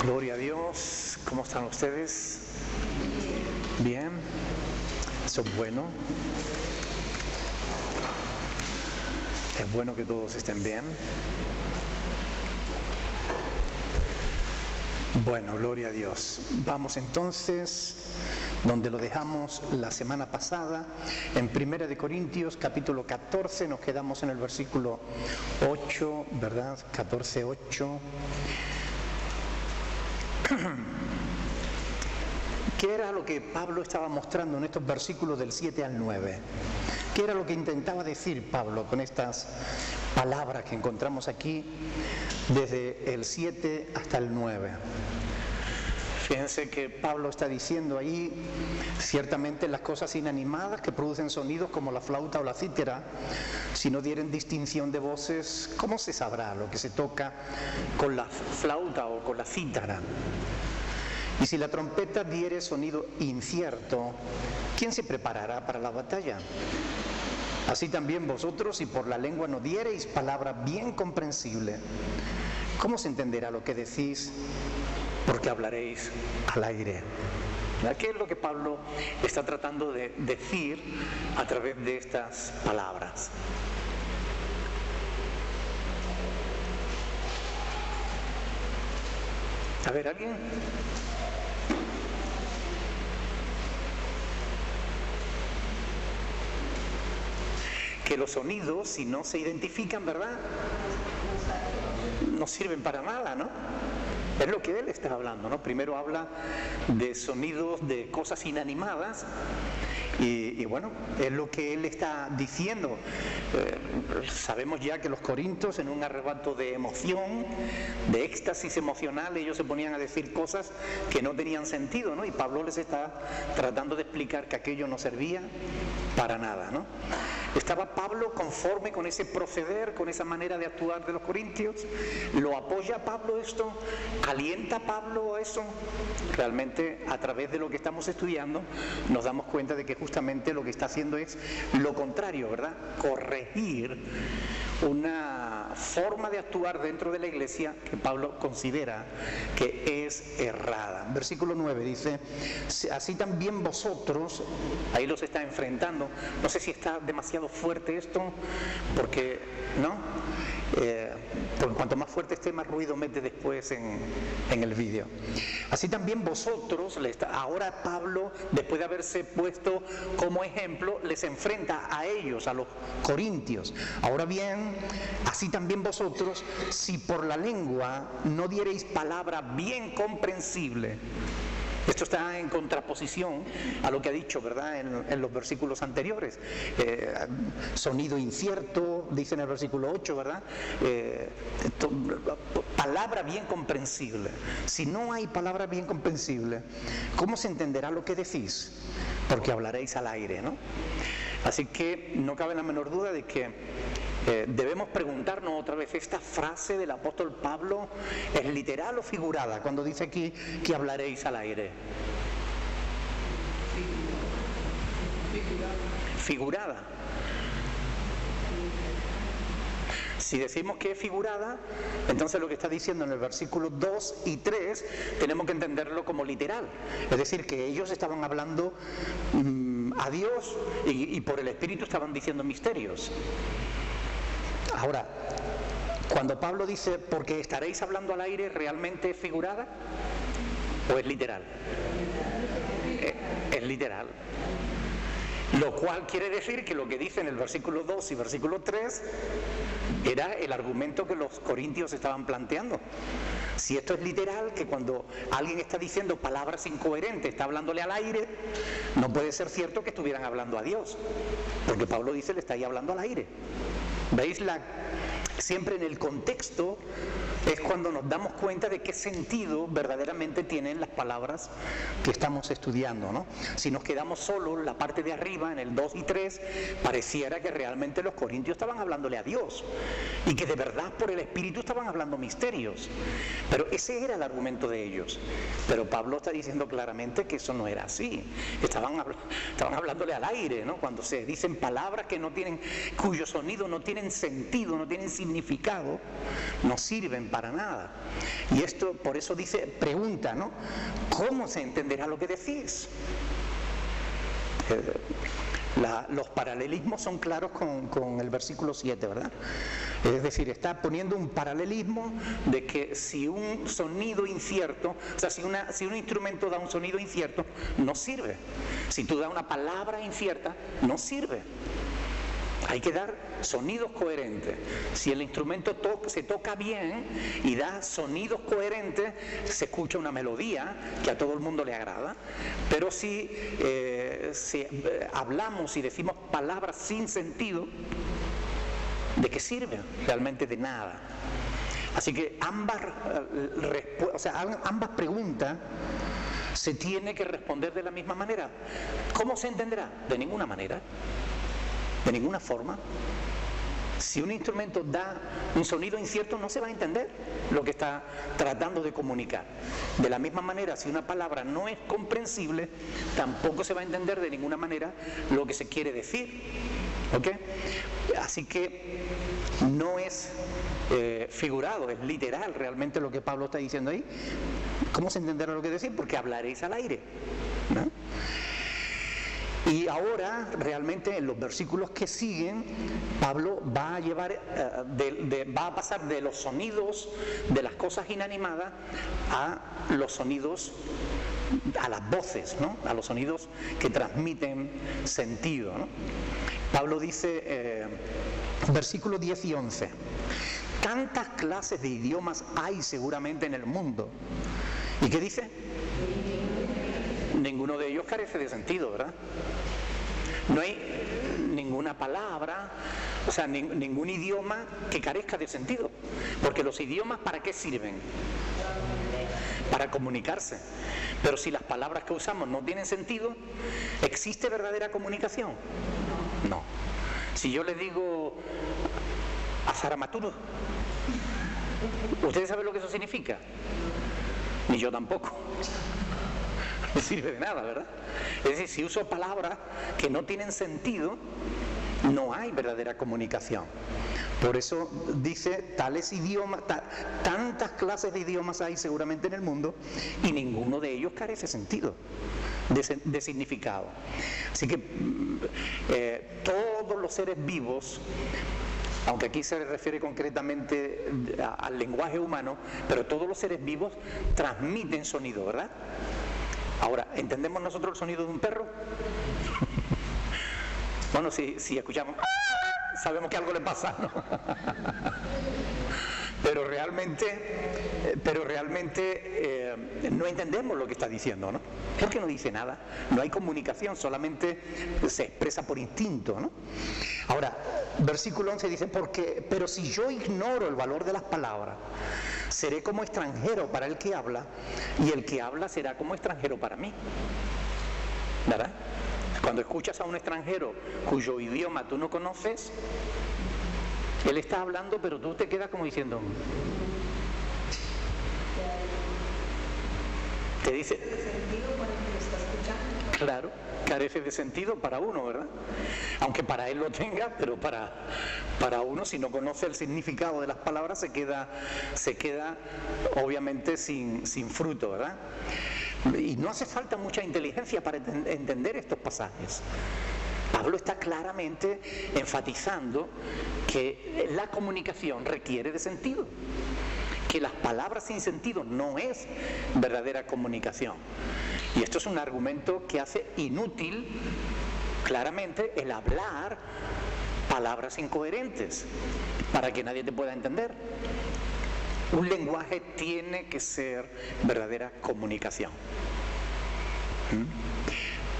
Gloria a Dios. ¿Cómo están ustedes? Bien. Eso es bueno. Es bueno que todos estén bien. Bueno, gloria a Dios. Vamos entonces donde lo dejamos la semana pasada, en 1 de Corintios, capítulo 14, nos quedamos en el versículo 8, ¿verdad? 14, 8. ¿Qué era lo que Pablo estaba mostrando en estos versículos del 7 al 9? ¿Qué era lo que intentaba decir Pablo con estas palabras que encontramos aquí desde el 7 hasta el 9? Fíjense que Pablo está diciendo ahí, ciertamente las cosas inanimadas que producen sonidos como la flauta o la cítara, si no dieren distinción de voces, ¿cómo se sabrá lo que se toca con la flauta o con la cítara? Y si la trompeta diere sonido incierto, ¿quién se preparará para la batalla? Así también vosotros, si por la lengua no diereis palabra bien comprensible, ¿cómo se entenderá lo que decís? Porque hablaréis al aire. ¿Qué es lo que Pablo está tratando de decir a través de estas palabras? A ver, ¿alguien? Que los sonidos, si no se identifican, ¿verdad?, no sirven para nada, ¿no? Es lo que él está hablando, ¿no? Primero habla de sonidos de cosas inanimadas y bueno, es lo que él está diciendo. Sabemos ya que los corintios, en un arrebato de emoción, de éxtasis emocional, ellos se ponían a decir cosas que no tenían sentido, ¿no? Y Pablo les está tratando de explicar que aquello no servía para nada, ¿no? ¿Estaba Pablo conforme con ese proceder, con esa manera de actuar de los corintios? ¿Lo apoya Pablo esto? ¿Alienta Pablo eso? Realmente, a través de lo que estamos estudiando, nos damos cuenta de que justamente lo que está haciendo es lo contrario, ¿verdad? Corregir una forma de actuar dentro de la iglesia que Pablo considera que es errada. Versículo 9 dice, así también vosotros, ahí los está enfrentando. No sé si está demasiado fuerte esto, porque, ¿no? Porque cuanto más fuerte esté, más ruido mete después en el vídeo. Así también vosotros, ahora Pablo, después de haberse puesto como ejemplo, les enfrenta a ellos, a los corintios. Ahora bien, así también vosotros, si por la lengua no diereis palabra bien comprensible. Esto está en contraposición a lo que ha dicho, ¿verdad?, en los versículos anteriores. Sonido incierto, dice en el versículo 8, ¿verdad? Palabra bien comprensible. Si no hay palabra bien comprensible, ¿cómo se entenderá lo que decís? Porque hablaréis al aire, ¿no? Así que no cabe la menor duda de que debemos preguntarnos otra vez, ¿esta frase del apóstol Pablo es literal o figurada cuando dice aquí que hablaréis al aire? Figurada. Si decimos que es figurada, entonces lo que está diciendo en el versículo 2 y 3 tenemos que entenderlo como literal. Es decir, que ellos estaban hablando a Dios y por el Espíritu estaban diciendo misterios. Ahora, cuando Pablo dice, porque estaréis hablando al aire, ¿realmente es figurada o es literal? Es literal. Lo cual quiere decir que lo que dice en el versículo 2 y versículo 3 era el argumento que los corintios estaban planteando. Si esto es literal, que cuando alguien está diciendo palabras incoherentes, está hablándole al aire, no puede ser cierto que estuvieran hablando a Dios. Porque Pablo dice, le está ahí hablando al aire. ¿Veis? Siempre en el contexto es cuando nos damos cuenta de qué sentido verdaderamente tienen las palabras que estamos estudiando, ¿no? Si nos quedamos solo en la parte de arriba, en el 2 y 3, pareciera que realmente los corintios estaban hablándole a Dios y que de verdad por el Espíritu estaban hablando misterios. Pero ese era el argumento de ellos. Pero Pablo está diciendo claramente que eso no era así. Estaban hablándole al aire, ¿no? Cuando se dicen palabras que no tienen, cuyo sonido no tienen sentido, no tienen significado, no sirven para nada. Y esto, por eso dice, pregunta, ¿no? ¿Cómo se entenderá lo que decís? Los paralelismos son claros con el versículo 7, ¿verdad? Es decir, está poniendo un paralelismo de que si un sonido incierto, o sea, si un instrumento da un sonido incierto, no sirve. Si tú das una palabra incierta, no sirve. Hay que dar sonidos coherentes. Si el instrumento se toca bien y da sonidos coherentes, se escucha una melodía que a todo el mundo le agrada. Pero si hablamos y decimos palabras sin sentido, ¿de qué sirve? Realmente de nada. Así que ambas preguntas se tiene que responder de la misma manera. ¿Cómo se entenderá? De ninguna manera. De ninguna forma. Si un instrumento da un sonido incierto, no se va a entender lo que está tratando de comunicar. De la misma manera, si una palabra no es comprensible, tampoco se va a entender de ninguna manera lo que se quiere decir. ¿Ok? Así que no es figurado, es literal realmente lo que Pablo está diciendo ahí. ¿Cómo se entenderá lo que decir? Porque hablaréis al aire, ¿no? Y ahora, realmente, en los versículos que siguen, Pablo va a pasar de los sonidos de las cosas inanimadas a los sonidos, a las voces, ¿no? A los sonidos que transmiten sentido, ¿no? Pablo dice, versículos 10 y 11, tantas clases de idiomas hay seguramente en el mundo. ¿Y qué dice? Ninguno de ellos carece de sentido, ¿verdad? No hay ninguna palabra, o sea, ningún idioma que carezca de sentido. Porque los idiomas, ¿para qué sirven? Para comunicarse. Pero si las palabras que usamos no tienen sentido, ¿existe verdadera comunicación? No. Si yo le digo a Zaramaturo, ¿ustedes saben lo que eso significa? Ni yo tampoco. No sirve de nada, ¿verdad? Es decir, si uso palabras que no tienen sentido, no hay verdadera comunicación. Por eso dice, tales idiomas, tantas clases de idiomas hay seguramente en el mundo y ninguno de ellos carece sentido, de significado. Así que todos los seres vivos, aunque aquí se refiere concretamente al lenguaje humano, pero todos los seres vivos transmiten sonido, ¿verdad? Ahora, ¿entendemos nosotros el sonido de un perro? Bueno, si escuchamos, sabemos que algo le pasa, ¿no? Pero realmente no entendemos lo que está diciendo, ¿no? Porque no dice nada, no hay comunicación, solamente se expresa por instinto, ¿no? Ahora, versículo 11 dice, pero si yo ignoro el valor de las palabras, seré como extranjero para el que habla, y el que habla será como extranjero para mí. ¿Verdad? Cuando escuchas a un extranjero cuyo idioma tú no conoces, él está hablando, pero tú te quedas como diciendo... Te dice... Claro, carece de sentido para uno, ¿verdad? Aunque para él lo tenga, pero para uno, si no conoce el significado de las palabras, se queda obviamente sin fruto, ¿verdad? Y no hace falta mucha inteligencia para entender estos pasajes. Pablo está claramente enfatizando que la comunicación requiere de sentido, que las palabras sin sentido no es verdadera comunicación. Y esto es un argumento que hace inútil claramente el hablar palabras incoherentes para que nadie te pueda entender. Un lenguaje tiene que ser verdadera comunicación.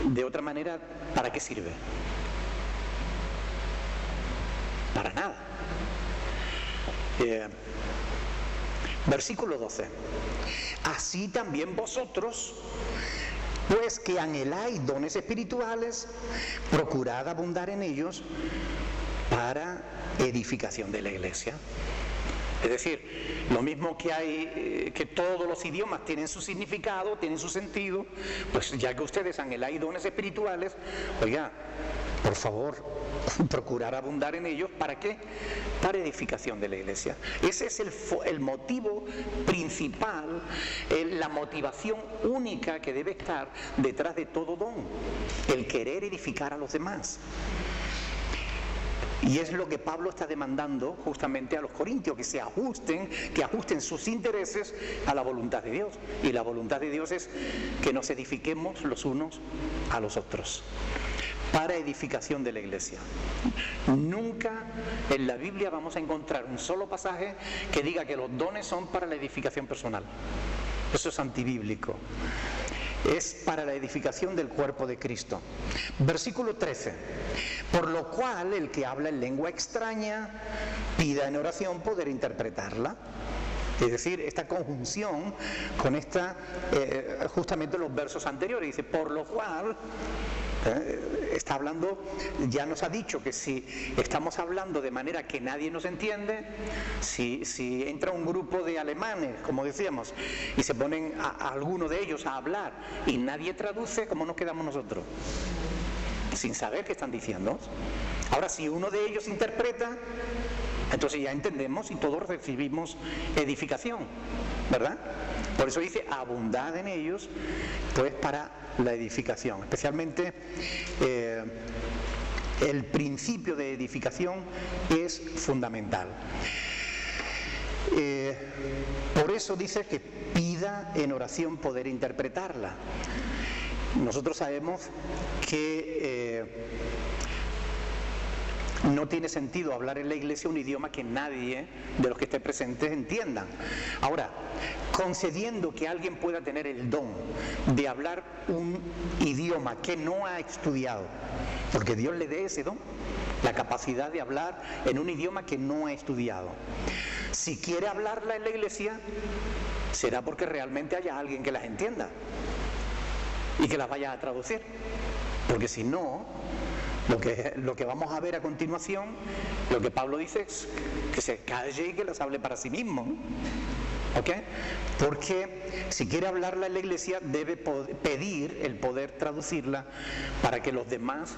De otra manera, ¿para qué sirve? Para nada. Versículo 12. Así también vosotros, pues que anheláis dones espirituales, procurad abundar en ellos para edificación de la iglesia. Es decir, lo mismo que hay, que todos los idiomas tienen su significado, tienen su sentido, pues ya que ustedes anheláis dones espirituales, oiga, por favor, procurar abundar en ellos. ¿Para qué? Para edificación de la iglesia. Ese es el motivo principal, la motivación única que debe estar detrás de todo don, el querer edificar a los demás. Y es lo que Pablo está demandando justamente a los corintios, que ajusten sus intereses a la voluntad de Dios. Y la voluntad de Dios es que nos edifiquemos los unos a los otros, para edificación de la iglesia. Nunca en la Biblia vamos a encontrar un solo pasaje que diga que los dones son para la edificación personal. Eso es antibíblico. Es para la edificación del cuerpo de Cristo. Versículo 13. Por lo cual el que habla en lengua extraña pida en oración poder interpretarla. Es decir, esta conjunción con justamente los versos anteriores. Dice, por lo cual, está hablando, ya nos ha dicho que si estamos hablando de manera que nadie nos entiende, si entra un grupo de alemanes, como decíamos, y se ponen a alguno de ellos a hablar y nadie traduce, ¿cómo nos quedamos nosotros? Sin saber qué están diciendo. Ahora, si uno de ellos interpreta, entonces ya entendemos y todos recibimos edificación, ¿verdad? Por eso dice, abundad en ellos, pues para la edificación. Especialmente el principio de edificación es fundamental. Por eso dice que pida en oración poder interpretarla. Nosotros sabemos que no tiene sentido hablar en la iglesia un idioma que nadie de los que esté presentes entiendan. Ahora, concediendo que alguien pueda tener el don de hablar un idioma que no ha estudiado, porque Dios le dé ese don, la capacidad de hablar en un idioma que no ha estudiado. Si quiere hablarla en la iglesia, será porque realmente haya alguien que las entienda y que las vaya a traducir, porque si no, lo que vamos a ver a continuación, lo que Pablo dice es que se calle y que las hable para sí mismo, ¿ok? Porque si quiere hablarla en la iglesia debe pedir el poder traducirla para que los demás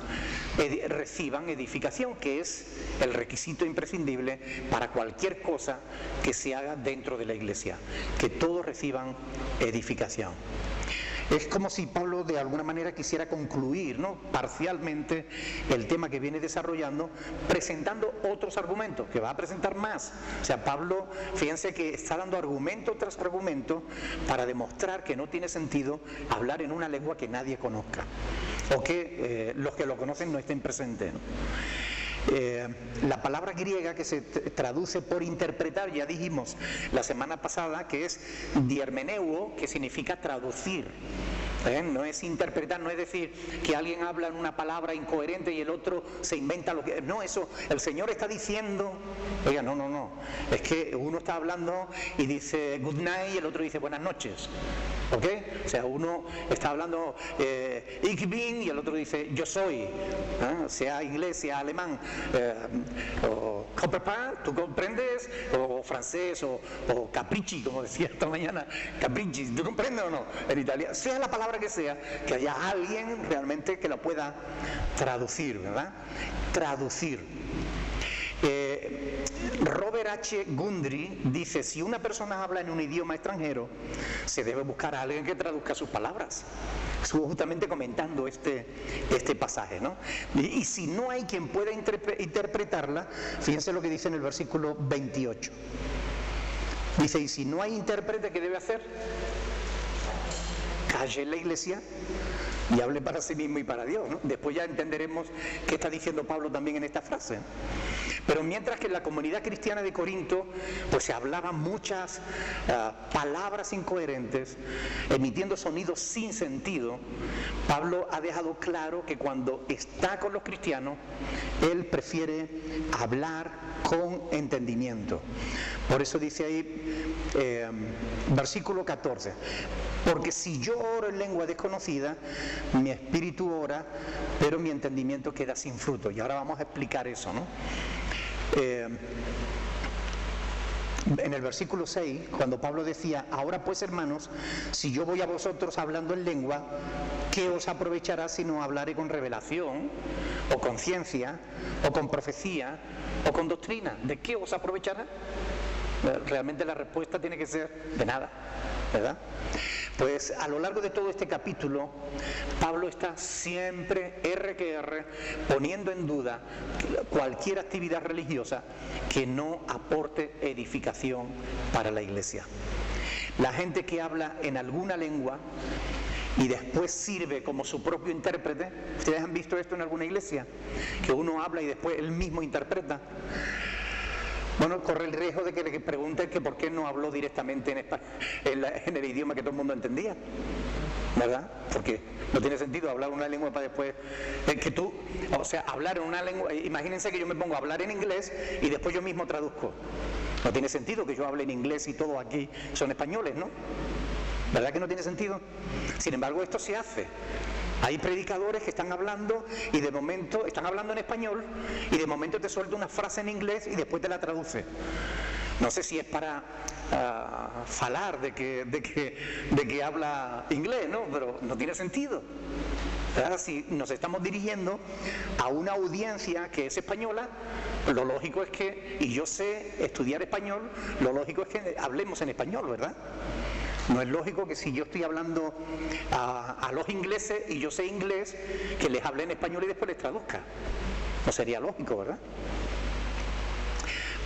reciban edificación, que es el requisito imprescindible para cualquier cosa que se haga dentro de la iglesia, que todos reciban edificación. Es como si Pablo de alguna manera quisiera concluir, ¿no?, parcialmente el tema que viene desarrollando, presentando otros argumentos, que va a presentar más. O sea, Pablo, fíjense que está dando argumento tras argumento para demostrar que no tiene sentido hablar en una lengua que nadie conozca, o que los que lo conocen no estén presentes, ¿no? La palabra griega que se traduce por interpretar, ya dijimos la semana pasada, que es diermeneuo, que significa traducir. No es interpretar, no es decir que alguien habla en una palabra incoherente y el otro se inventa lo que... No, eso, el Señor está diciendo... Oiga, no, es que uno está hablando y dice good night y el otro dice buenas noches, ¿ok? O sea, uno está hablando ich bin y el otro dice yo soy, sea inglés, sea alemán, o comprends, tú comprendes, o francés, o capricci, como decía esta mañana, capricci, ¿tú comprendes o no? En italiano, sea la palabra que sea, que haya alguien realmente que la pueda traducir, ¿verdad? Traducir. Robert H. Gundry dice, si una persona habla en un idioma extranjero, se debe buscar a alguien que traduzca sus palabras. Estuvo justamente comentando este pasaje, ¿no? Y si no hay quien pueda interpretarla, fíjense lo que dice en el versículo 28. Dice, y si no hay intérprete, ¿qué debe hacer? Calle en la iglesia y hable para sí mismo y para Dios, ¿no? Después ya entenderemos qué está diciendo Pablo también en esta frase. Pero mientras que en la comunidad cristiana de Corinto pues se hablaban muchas palabras incoherentes, emitiendo sonidos sin sentido, Pablo ha dejado claro que cuando está con los cristianos, él prefiere hablar con entendimiento. Por eso dice ahí, versículo 14, porque si yo oro en lengua desconocida, mi espíritu ora, pero mi entendimiento queda sin fruto. Y ahora vamos a explicar eso, ¿no? En el versículo 6, cuando Pablo decía, ahora pues hermanos, si yo voy a vosotros hablando en lengua, ¿qué os aprovechará si no hablaré con revelación, o con ciencia, o con profecía, o con doctrina? ¿De qué os aprovechará? Realmente la respuesta tiene que ser de nada, ¿verdad? Pues a lo largo de todo este capítulo, Pablo está siempre, R que R, poniendo en duda cualquier actividad religiosa que no aporte edificación para la iglesia. La gente que habla en alguna lengua y después sirve como su propio intérprete. ¿Ustedes han visto esto en alguna iglesia? Que uno habla y después él mismo interpreta. Bueno, corre el riesgo de que le pregunten que por qué no habló directamente en el idioma que todo el mundo entendía, ¿verdad? Porque no tiene sentido hablar una lengua para después hablar en una lengua. Imagínense que yo me pongo a hablar en inglés y después yo mismo traduzco. No tiene sentido que yo hable en inglés y todos aquí son españoles, ¿no? ¿Verdad que no tiene sentido? Sin embargo, esto se hace. Hay predicadores que están hablando y de momento están hablando en español y de momento te suelta una frase en inglés y después te la traduce. No sé si es para falar de que habla inglés, ¿no? Pero no tiene sentido. ¿Verdad? Si nos estamos dirigiendo a una audiencia que es española, lo lógico es que, y yo sé estudiar español, lo lógico es que hablemos en español, ¿verdad? No es lógico que si yo estoy hablando a los ingleses y yo sé inglés, que les hable en español y después les traduzca. No sería lógico, ¿verdad?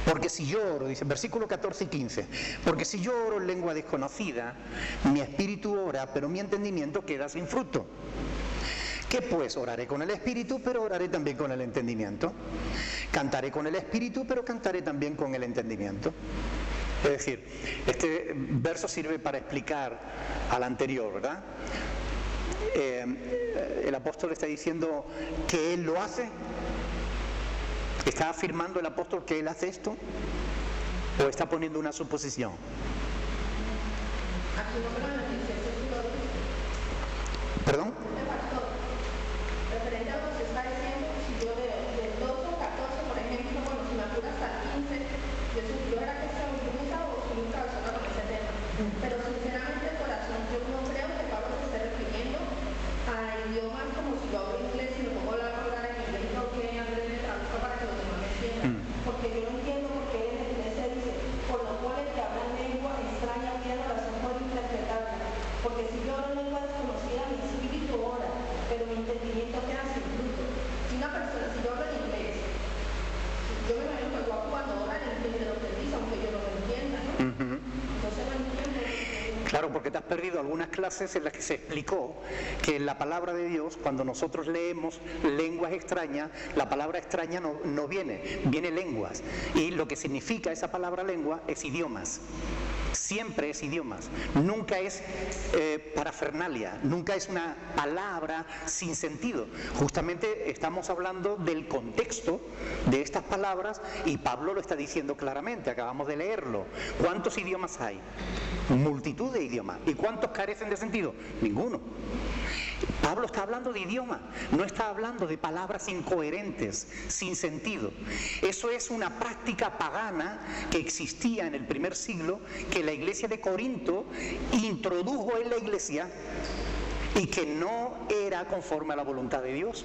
Porque si yo oro, dice versículo 14 y 15, porque si yo oro en lengua desconocida, mi espíritu ora, pero mi entendimiento queda sin fruto. ¿Qué pues? Oraré con el espíritu, pero oraré también con el entendimiento. Cantaré con el espíritu, pero cantaré también con el entendimiento. Es decir, este verso sirve para explicar al anterior, ¿verdad? El apóstol está diciendo que él lo hace. ¿Está afirmando el apóstol que él hace esto? ¿O está poniendo una suposición? ¿Perdón? Referente a lo que se está diciendo, si yo del 12 al 14, por ejemplo, bueno, si me apura hasta el 15, yo era que se o nunca cabezona con ese tema. Pero sinceramente, el corazón, yo no creo que Pablo se esté refiriendo a idiomas como si yo hablo inglés y me pongo a hablar en inglés y no que Andrés me traduzca para que los demás me entiendan. Porque yo no entiendo por qué en el 13 dice, por lo cual el que habla en lengua extraña tiene razón por interpretarla. Porque si yo hablo en lengua desconocida, mi espíritu ora, pero mi entendimiento queda sin fruto. Si una persona, si yo hablo en inglés, yo me imagino que igual cuando ora entiende lo que dice, aunque yo no lo entienda, ¿no? Entonces no entiendo. Claro, porque te has perdido algunas clases en las que se explicó que en la palabra de Dios, cuando nosotros leemos lenguas extrañas, la palabra extraña no viene lenguas. Y lo que significa esa palabra lengua es idiomas. Siempre es idiomas, nunca es parafernalia, nunca es una palabra sin sentido. Justamente estamos hablando del contexto de estas palabras y Pablo lo está diciendo claramente, acabamos de leerlo. ¿Cuántos idiomas hay? Multitud de idiomas. ¿Y cuántos carecen de sentido? Ninguno. Pablo está hablando de idioma, no está hablando de palabras incoherentes, sin sentido. Eso es una práctica pagana que existía en el primer siglo, que la iglesia de Corinto introdujo en la iglesia y que no era conforme a la voluntad de Dios.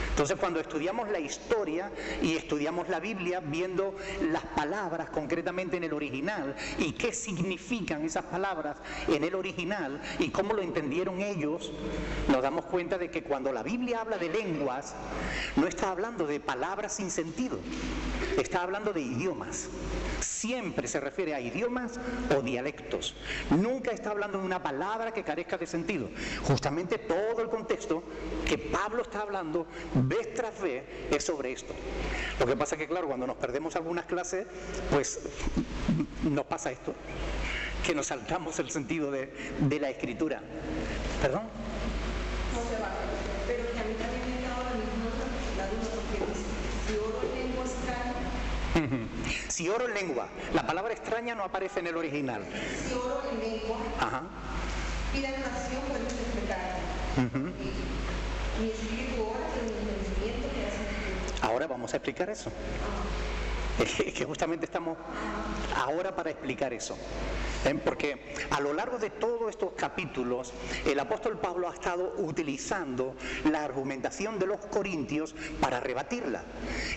Entonces, cuando estudiamos la historia y estudiamos la Biblia, viendo las palabras concretamente en el original y qué significan esas palabras en el original y cómo lo entendieron ellos, nos damos cuenta de que cuando la Biblia habla de lenguas, no está hablando de palabras sin sentido, está hablando de idiomas. Siempre se refiere a idiomas o dialectos. Nunca está hablando de una palabra que carezca de sentido. Justamente todo el contexto que Pablo está hablando vez tras vez es sobre esto. Lo que pasa es que, claro, cuando nos perdemos algunas clases, pues nos pasa esto, que nos saltamos el sentido de la escritura. ¿Perdón? No se va, pero que a mí también me ha dado la duda porque dice, si oro en lengua extraña. Si oro en lengua, la palabra extraña no aparece en el original. Si oro en lengua, pide nación por interpretar. Mi espíritu ora, pero mi entendimiento queda sin fruto. Ahora vamos a explicar eso. que justamente estamos ahora para explicar eso. Porque a lo largo de todos estos capítulos el apóstol Pablo ha estado utilizando la argumentación de los corintios para rebatirla.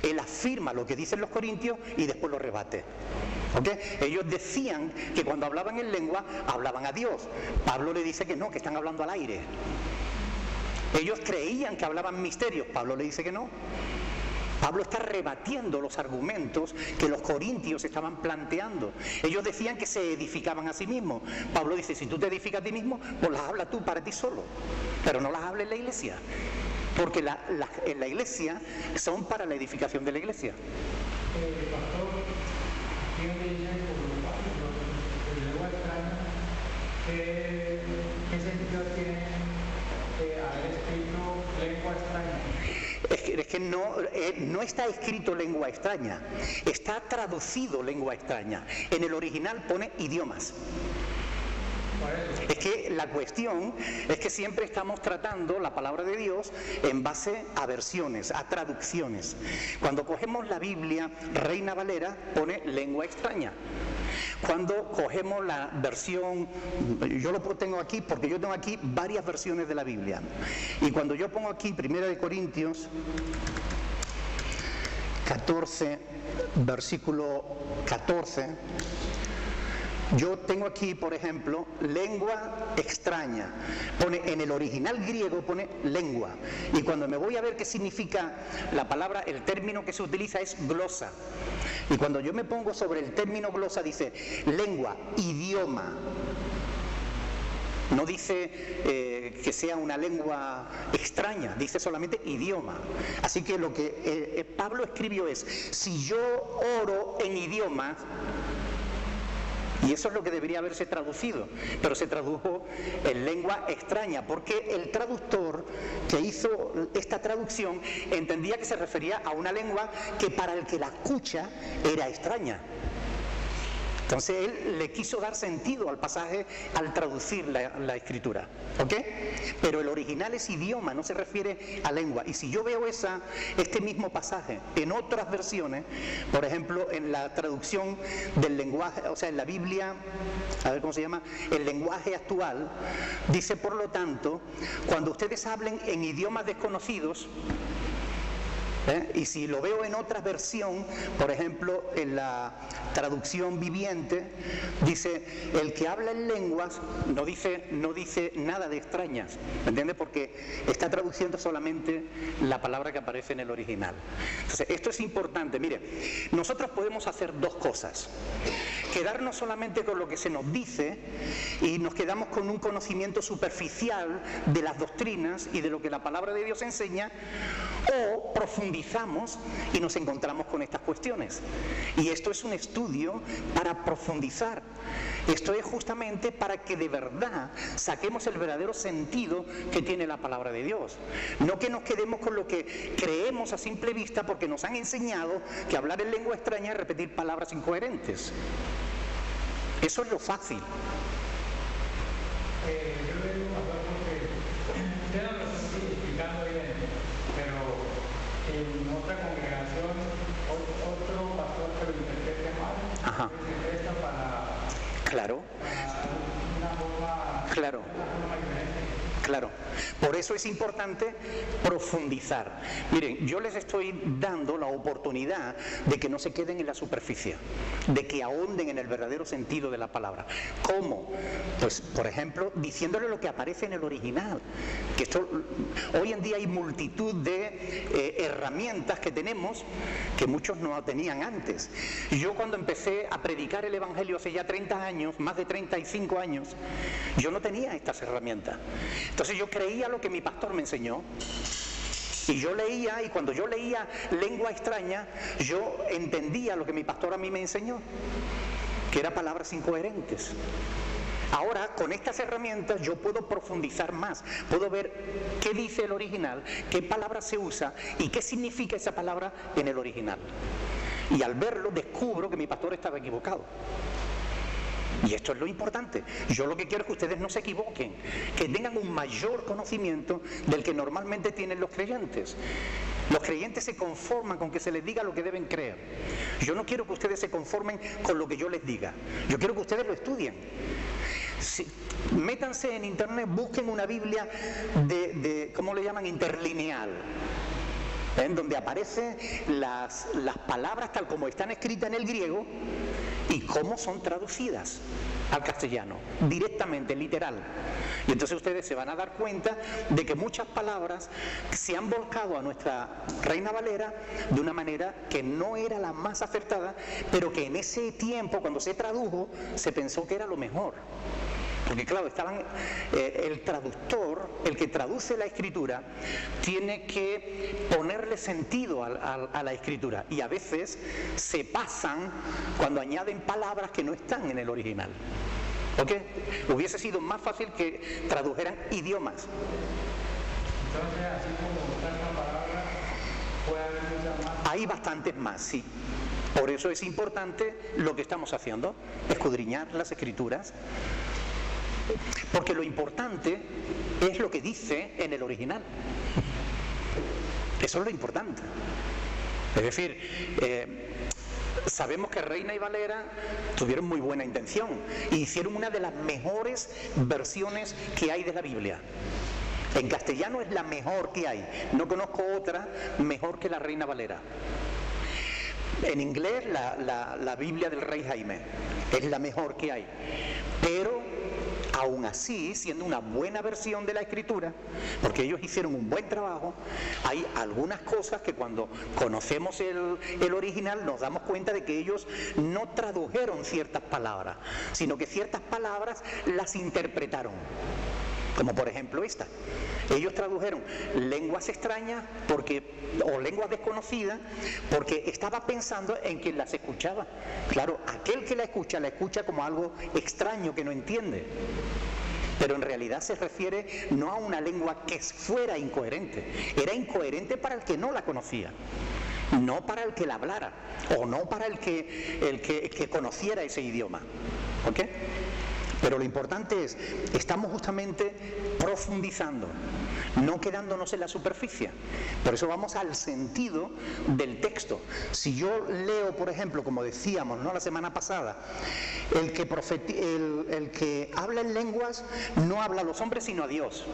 Él afirma lo que dicen los corintios y después lo rebate. ¿Okay? Ellos decían que cuando hablaban en lengua hablaban a Dios. Pablo le dice que no, que están hablando al aire. Ellos creían que hablaban misterios. Pablo le dice que no. Pablo está rebatiendo los argumentos que los corintios estaban planteando. Ellos decían que se edificaban a sí mismos. Pablo dice, si tú te edificas a ti mismo, pues las hablas tú para ti solo, pero no las hables en la iglesia, porque en la iglesia son para la edificación de la iglesia. Pastor, aquí donde dice el lengua extraña, ¿qué sentido tiene haber escrito lengua extraña? Es que no está escrito lengua extraña, está traducido lengua extraña. En el original pone idiomas. Es que la cuestión es que siempre estamos tratando la palabra de Dios en base a versiones, a traducciones. Cuando cogemos la Biblia Reina Valera pone lengua extraña. Cuando cogemos la versión, yo lo tengo aquí porque yo tengo aquí varias versiones de la Biblia, y cuando yo pongo aquí 1 Corintios 14, versículo 14, yo tengo aquí, por ejemplo, lengua extraña. Pone, en el original griego pone lengua, y cuando me voy a ver qué significa la palabra, el término que se utiliza es glosa. Y cuando yo me pongo sobre el término glosa dice lengua, idioma. No dice que sea una lengua extraña, dice solamente idioma. Así que lo que Pablo escribió es, si yo oro en idiomas, y eso es lo que debería haberse traducido, pero se tradujo en lengua extraña, porque el traductor que hizo esta traducción entendía que se refería a una lengua que para el que la escucha era extraña. Entonces él le quiso dar sentido al pasaje al traducir la escritura, ¿ok? Pero el original es idioma, no se refiere a lengua. Y si yo veo este mismo pasaje en otras versiones, por ejemplo en la traducción del lenguaje, o sea en la Biblia, a ver cómo se llama, el lenguaje actual, dice por lo tanto, cuando ustedes hablen en idiomas desconocidos, y si lo veo en otra versión, por ejemplo en la traducción viviente, dice el que habla en lenguas, no dice nada de extrañas, ¿me entiendes? Porque está traduciendo solamente la palabra que aparece en el original. Entonces esto es importante. Mire, nosotros podemos hacer dos cosas: quedarnos solamente con lo que se nos dice y nos quedamos con un conocimiento superficial de las doctrinas y de lo que la palabra de Dios enseña, o profundizamos y nos encontramos con estas cuestiones. Y esto es un estudio para profundizar. Esto es justamente para que de verdad saquemos el verdadero sentido que tiene la palabra de Dios. No que nos quedemos con lo que creemos a simple vista porque nos han enseñado que hablar en lengua extraña es repetir palabras incoherentes. Eso es lo fácil. Yo le digo a Pablo que usted no lo está explicando bien, pero en otra congregación, otro pastor que lo interprete mal, se presta para una forma diferente. Claro, por eso es importante profundizar. Miren, yo les estoy dando la oportunidad de que no se queden en la superficie, de que ahonden en el verdadero sentido de la palabra. ¿Cómo? Pues, por ejemplo, diciéndole lo que aparece en el original. Que hoy en día hay multitud de herramientas que tenemos que muchos no tenían antes. Yo cuando empecé a predicar el Evangelio hace ya 30 años, más de 35 años, yo no tenía estas herramientas. Entonces yo creía lo que mi pastor me enseñó, y yo leía, y cuando yo leía lengua extraña, yo entendía lo que mi pastor a mí me enseñó, que eran palabras incoherentes. Ahora, con estas herramientas yo puedo profundizar más, puedo ver qué dice el original, qué palabra se usa y qué significa esa palabra en el original. Y al verlo descubro que mi pastor estaba equivocado. Y esto es lo importante. Yo lo que quiero es que ustedes no se equivoquen, que tengan un mayor conocimiento del que normalmente tienen los creyentes. Los creyentes se conforman con que se les diga lo que deben creer. Yo no quiero que ustedes se conformen con lo que yo les diga. Yo quiero que ustedes lo estudien. Métanse en internet, busquen una Biblia ¿cómo le llaman? Interlineal, en donde aparecen las palabras tal como están escritas en el griego y cómo son traducidas al castellano, directamente, literal. Y entonces ustedes se van a dar cuenta de que muchas palabras se han volcado a nuestra Reina Valera de una manera que no era la más acertada, pero que en ese tiempo, cuando se tradujo, se pensó que era lo mejor. Porque claro, el traductor, el que traduce la escritura, tiene que ponerle sentido a la escritura. Y a veces se pasan cuando añaden palabras que no están en el original. ¿Ok? Hubiese sido más fácil que tradujeran idiomas. Entonces, así como buscar una palabra, puede haber muchas más. Hay bastantes más, sí. Por eso es importante lo que estamos haciendo, escudriñar las escrituras. Porque lo importante es lo que dice en el original. Eso es lo importante. Es decir, sabemos que Reina y Valera tuvieron muy buena intención y hicieron una de las mejores versiones que hay de la Biblia. En castellano es la mejor que hay. No conozco otra mejor que la Reina Valera. En inglés la Biblia del Rey Jaime es la mejor que hay. Pero aún así, siendo una buena versión de la escritura, porque ellos hicieron un buen trabajo, hay algunas cosas que cuando conocemos el original nos damos cuenta de que ellos no tradujeron ciertas palabras, sino que ciertas palabras las interpretaron. Como por ejemplo esta. Ellos tradujeron lenguas extrañas o lenguas desconocidas porque estaba pensando en quien las escuchaba. Claro, aquel que la escucha como algo extraño que no entiende. Pero en realidad se refiere no a una lengua que fuera incoherente. Era incoherente para el que no la conocía, no para el que la hablara o no para el que conociera ese idioma. ¿Ok? Pero lo importante es, estamos justamente profundizando, no quedándonos en la superficie. Por eso vamos al sentido del texto. Si yo leo, por ejemplo, como decíamos, ¿no?, la semana pasada, el que habla en lenguas no habla a los hombres sino a Dios.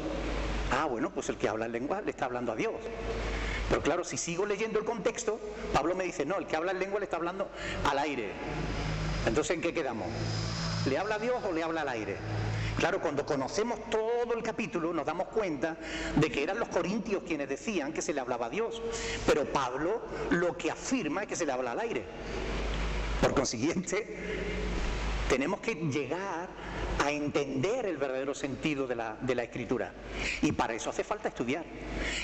Ah, bueno, pues el que habla en lenguas le está hablando a Dios. Pero claro, si sigo leyendo el contexto, Pablo me dice, no, el que habla en lengua le está hablando al aire. Entonces, ¿en qué quedamos? ¿Le habla a Dios o le habla al aire? Claro, cuando conocemos todo el capítulo nos damos cuenta de que eran los corintios quienes decían que se le hablaba a Dios, pero Pablo lo que afirma es que se le habla al aire. Por consiguiente, tenemos que llegar a entender el verdadero sentido de la escritura, y para eso hace falta estudiar,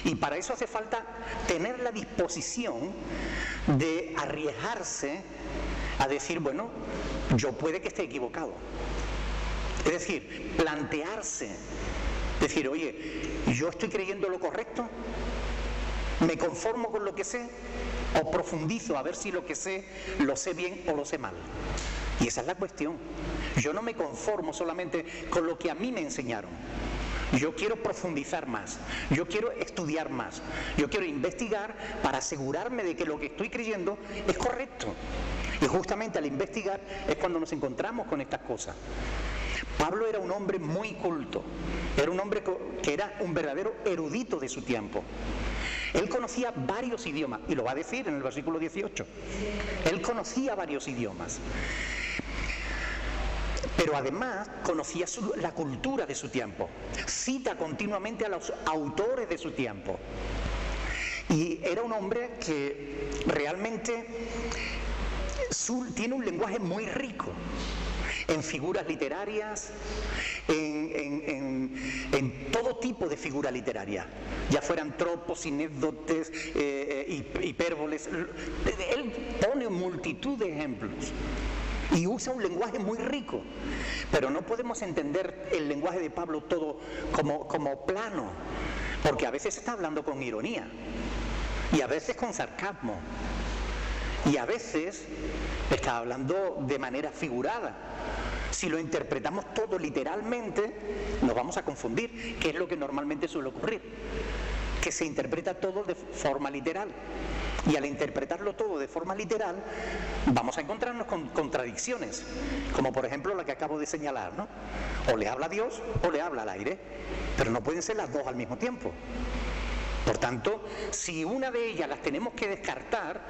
y para eso hace falta tener la disposición de arriesgarse a decir, bueno, yo puede que esté equivocado. Es decir, plantearse, decir, oye, ¿yo estoy creyendo lo correcto? ¿Me conformo con lo que sé? ¿O profundizo a ver si lo que sé lo sé bien o lo sé mal? Y esa es la cuestión. Yo no me conformo solamente con lo que a mí me enseñaron. Yo quiero profundizar más, yo quiero estudiar más, yo quiero investigar para asegurarme de que lo que estoy creyendo es correcto. Y justamente al investigar es cuando nos encontramos con estas cosas. Pablo era un hombre muy culto, era un hombre que era un verdadero erudito de su tiempo. Él conocía varios idiomas, y lo va a decir en el versículo 18. Él conocía varios idiomas. Pero además conocía la cultura de su tiempo. Cita continuamente a los autores de su tiempo. Y era un hombre que realmente tiene un lenguaje muy rico en figuras literarias, en todo tipo de figura literaria, ya fueran tropos, sinécdotes, hipérboles. Él pone multitud de ejemplos y usa un lenguaje muy rico, pero no podemos entender el lenguaje de Pablo todo como plano, porque a veces está hablando con ironía y a veces con sarcasmo y a veces está hablando de manera figurada. Si lo interpretamos todo literalmente, nos vamos a confundir, que es lo que normalmente suele ocurrir, que se interpreta todo de forma literal. Y al interpretarlo todo de forma literal, vamos a encontrarnos con contradicciones, como por ejemplo la que acabo de señalar, ¿no? O le habla a Dios o le habla al aire, pero no pueden ser las dos al mismo tiempo. Por tanto, si una de ellas las tenemos que descartar,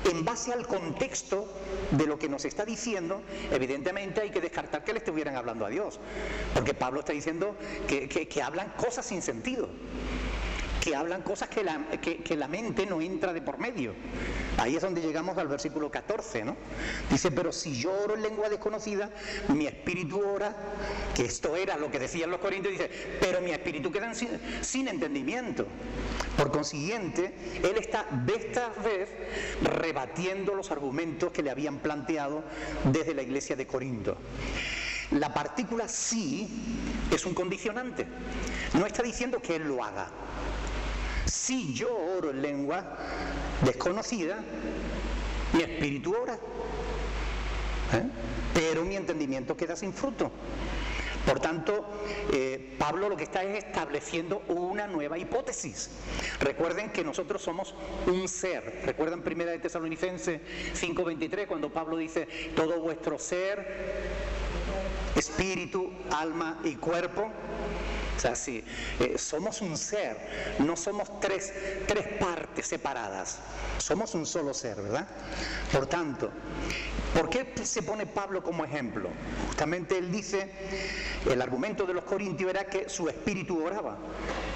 en base al contexto de lo que nos está diciendo, evidentemente hay que descartar que le estuvieran hablando a Dios, porque Pablo está diciendo que hablan cosas sin sentido, que hablan cosas que la mente no entra de por medio. Ahí es donde llegamos al versículo 14, ¿no? Dice, pero si yo oro en lengua desconocida, mi espíritu ora, que esto era lo que decían los corintios, dice, pero mi espíritu queda sin entendimiento. Por consiguiente, él está de esta vez rebatiendo los argumentos que le habían planteado desde la iglesia de Corinto. La partícula sí es un condicionante. No está diciendo que él lo haga. Si yo oro en lengua desconocida, mi espíritu ora, pero mi entendimiento queda sin fruto. Por tanto, Pablo lo que está es estableciendo una nueva hipótesis. Recuerden que nosotros somos un ser. ¿Recuerdan 1 de Tesalonicenses 5:23 cuando Pablo dice, todo vuestro ser, espíritu, alma y cuerpo? O sea, sí, somos un ser, no somos tres partes separadas, somos un solo ser, ¿verdad? Por tanto, ¿por qué se pone Pablo como ejemplo? Justamente él dice, el argumento de los corintios era que su espíritu oraba,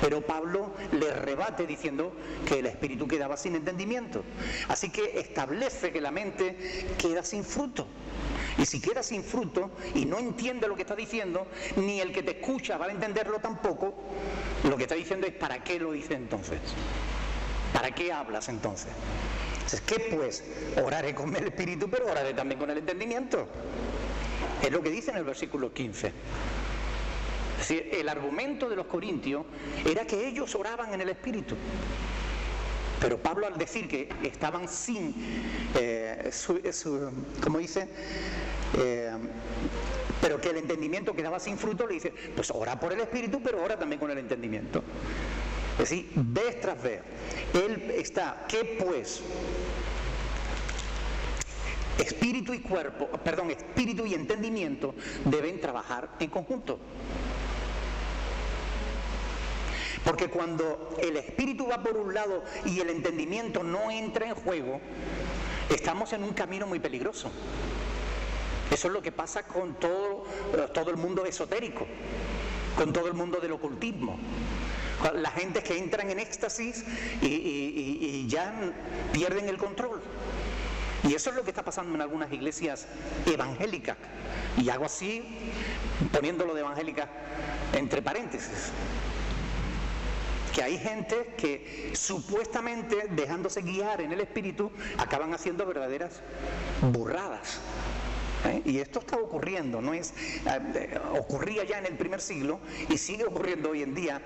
pero Pablo le rebate diciendo que el espíritu quedaba sin entendimiento. Así que establece que la mente queda sin fruto. Y si queda sin fruto y no entiende lo que está diciendo, ni el que te escucha va a entenderlo tampoco, lo que está diciendo es ¿para qué lo dice entonces? ¿Para qué hablas entonces? Entonces, ¿qué pues? Oraré con el espíritu, pero oraré también con el entendimiento. Es lo que dice en el versículo 15. Es decir, el argumento de los corintios era que ellos oraban en el espíritu. Pero Pablo, al decir que estaban sin, ¿cómo dice? Pero que el entendimiento quedaba sin fruto, le dice, pues ora por el espíritu, pero ora también con el entendimiento. Es decir, vez tras vez, él está, ¿qué pues? Espíritu y cuerpo, perdón, espíritu y entendimiento deben trabajar en conjunto. Porque cuando el espíritu va por un lado y el entendimiento no entra en juego, estamos en un camino muy peligroso. Eso es lo que pasa con todo el mundo esotérico, con todo el mundo del ocultismo. La gente que entran en éxtasis y ya pierden el control. Y eso es lo que está pasando en algunas iglesias evangélicas. Y hago así, poniéndolo de evangélica entre paréntesis. Que hay gente que supuestamente, dejándose guiar en el espíritu, acaban haciendo verdaderas burradas. Y esto está ocurriendo, no es ocurría ya en el primer siglo y sigue ocurriendo hoy en día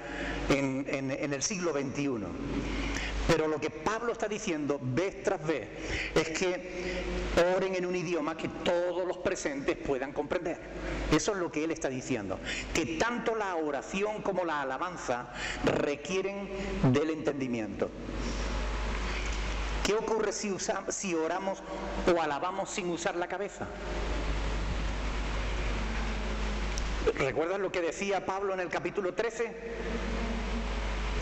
en el siglo XXI. Pero lo que Pablo está diciendo vez tras vez es que oren en un idioma que todos los presentes puedan comprender. Eso es lo que él está diciendo, que tanto la oración como la alabanza requieren del entendimiento. ¿Qué ocurre si oramos o alabamos sin usar la cabeza? ¿Recuerdan lo que decía Pablo en el capítulo 13?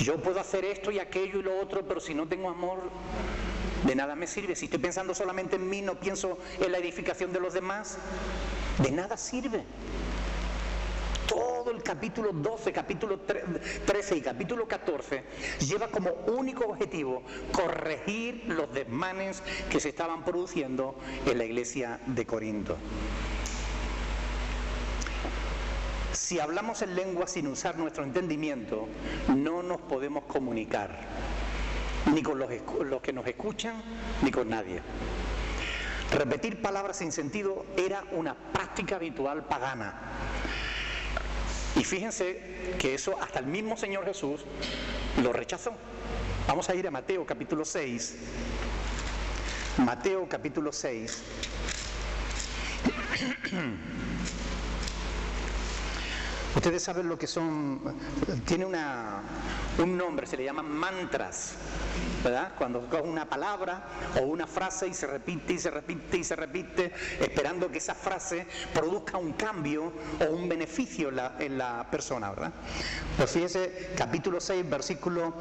Yo puedo hacer esto y aquello y lo otro, pero si no tengo amor, de nada me sirve. Si estoy pensando solamente en mí, no pienso en la edificación de los demás, de nada sirve. Todo el capítulo 12, capítulo 13 y capítulo 14 lleva como único objetivo corregir los desmanes que se estaban produciendo en la iglesia de Corinto. Si hablamos en lengua sin usar nuestro entendimiento, no nos podemos comunicar, ni con los que nos escuchan, ni con nadie. Repetir palabras sin sentido era una práctica habitual pagana. Y fíjense que eso hasta el mismo Señor Jesús lo rechazó. Vamos a ir a Mateo capítulo 6. Mateo capítulo 6. Ustedes saben lo que son, tiene un nombre, se le llaman mantras, ¿verdad? Cuando coge una palabra o una frase y se repite y se repite y se repite, esperando que esa frase produzca un cambio o un beneficio en la persona, ¿verdad? Pues fíjese, capítulo 6, versículo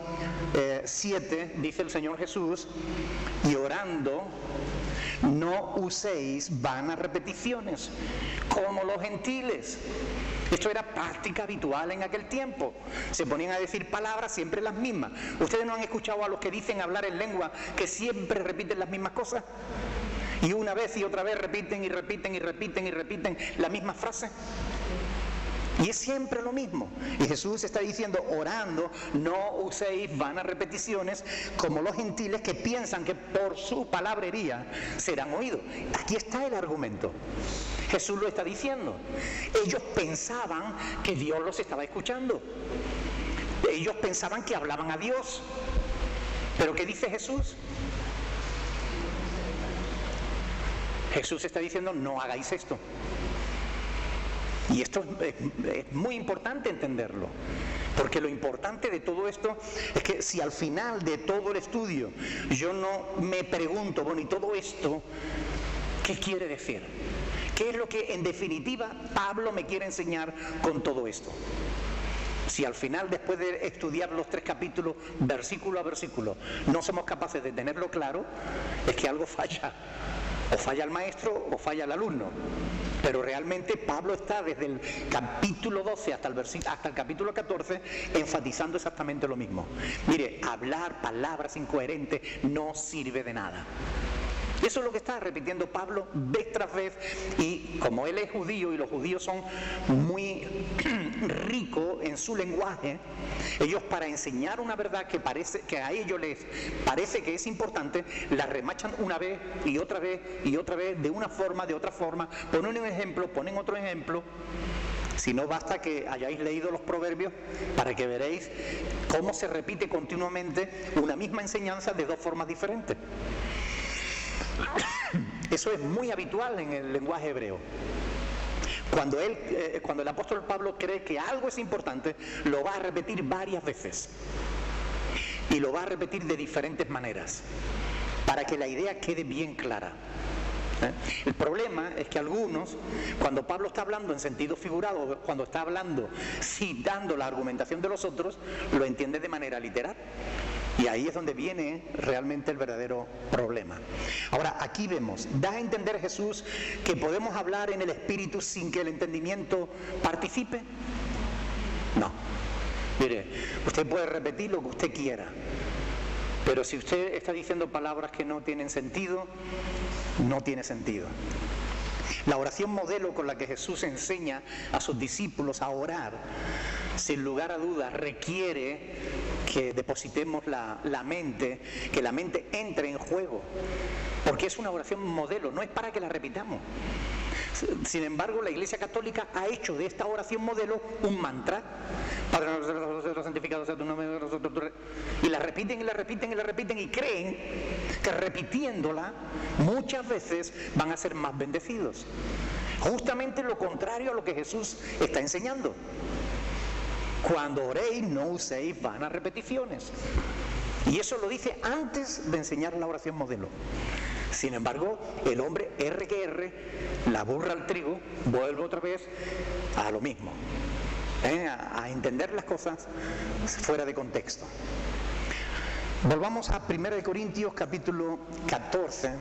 7, dice el Señor Jesús: y orando, no uséis vanas repeticiones, como los gentiles. Esto era práctica habitual en aquel tiempo. Se ponían a decir palabras siempre las mismas. ¿Ustedes no han escuchado a los que dicen hablar en lengua que siempre repiten las mismas cosas? Y una vez y otra vez repiten y repiten y repiten y repiten la misma frase. Y es siempre lo mismo. Y Jesús está diciendo, orando, no uséis vanas repeticiones como los gentiles que piensan que por su palabrería serán oídos. Aquí está el argumento. Jesús lo está diciendo. Ellos pensaban que Dios los estaba escuchando. Ellos pensaban que hablaban a Dios. ¿Pero qué dice Jesús? Jesús está diciendo, no hagáis esto. Y esto es muy importante entenderlo, porque lo importante de todo esto es que si al final de todo el estudio yo no me pregunto, bueno, ¿y todo esto qué quiere decir? ¿Qué es lo que en definitiva Pablo me quiere enseñar con todo esto? Si al final, después de estudiar los 3 capítulos, versículo a versículo, no somos capaces de tenerlo claro, es que algo falla. O falla el maestro o falla el alumno. Pero realmente Pablo está desde el capítulo 12 hasta el capítulo 14 enfatizando exactamente lo mismo. Mire, hablar palabras incoherentes no sirve de nada. Eso es lo que está repitiendo Pablo vez tras vez, y como él es judío y los judíos son muy ricos en su lenguaje, ellos para enseñar una verdad que a ellos les parece que es importante, la remachan una vez y otra vez y otra vez, de una forma, de otra forma, ponen un ejemplo, ponen otro ejemplo. Si no, basta que hayáis leído los proverbios para que veréis cómo se repite continuamente una misma enseñanza de 2 formas diferentes. Eso es muy habitual en el lenguaje hebreo. Cuando el apóstol Pablo cree que algo es importante, lo va a repetir varias veces. Y lo va a repetir de diferentes maneras, para que la idea quede bien clara. El problema es que algunos, cuando Pablo está hablando en sentido figurado, cuando está hablando citando la argumentación de los otros, lo entienden de manera literal. Y ahí es donde viene realmente el verdadero problema. Ahora, aquí vemos, ¿da a entender Jesús que podemos hablar en el Espíritu sin que el entendimiento participe? No. Mire, usted puede repetir lo que usted quiera, pero si usted está diciendo palabras que no tienen sentido, no tiene sentido. La oración modelo con la que Jesús enseña a sus discípulos a orar, sin lugar a dudas, requiere que depositemos la mente, que la mente entre en juego, porque es una oración modelo, no es para que la repitamos. Sin embargo, la Iglesia Católica ha hecho de esta oración modelo un mantra. Padre nuestro, santificado sea tu nombre, y la repiten y la repiten y la repiten, y creen que repitiéndola muchas veces van a ser más bendecidos. Justamente lo contrario a lo que Jesús está enseñando. Cuando oréis, no uséis vanas repeticiones. Y eso lo dice antes de enseñar la oración modelo. Sin embargo, el hombre R que R, la burra al trigo, vuelve otra vez a lo mismo, a entender las cosas fuera de contexto. Volvamos a 1 Corintios capítulo 14,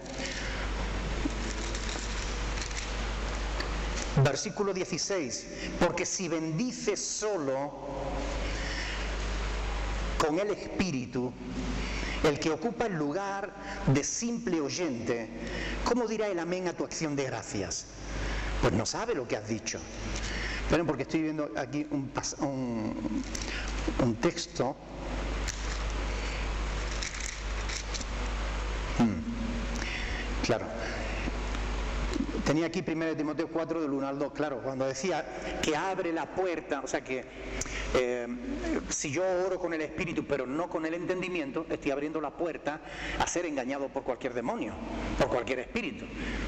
versículo 16, porque si bendices solo con el Espíritu, el que ocupa el lugar de simple oyente, ¿cómo dirá el amén a tu acción de gracias? Pues no sabe lo que has dicho. Pero porque estoy viendo aquí un texto. Claro. Tenía aquí 1 Timoteo 4 del 1 al 2, claro, cuando decía que abre la puerta, o sea que Si yo oro con el espíritu pero no con el entendimiento, estoy abriendo la puerta a ser engañado por cualquier demonio, por cualquier espíritu.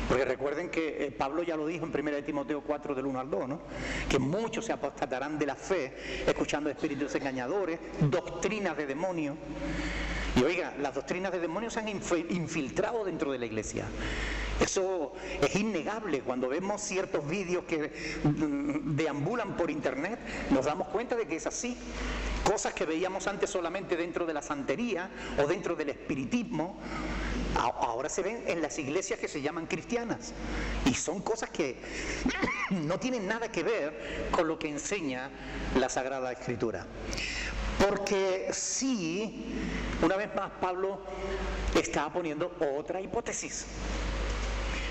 Porque recuerden que Pablo ya lo dijo en 1 Timoteo 4 del 1 al 2, ¿no? Que muchos se apostatarán de la fe escuchando espíritus engañadores, doctrinas de demonios. Y oiga, las doctrinas de demonios se han infiltrado dentro de la iglesia. Eso es innegable. Cuando vemos ciertos vídeos que deambulan por internet, nos damos cuenta de que es así. Cosas que veíamos antes solamente dentro de la santería o dentro del espiritismo, ahora se ven en las iglesias que se llaman cristianas. Y son cosas que no tienen nada que ver con lo que enseña la Sagrada Escritura. Porque sí, una vez más Pablo está poniendo otra hipótesis.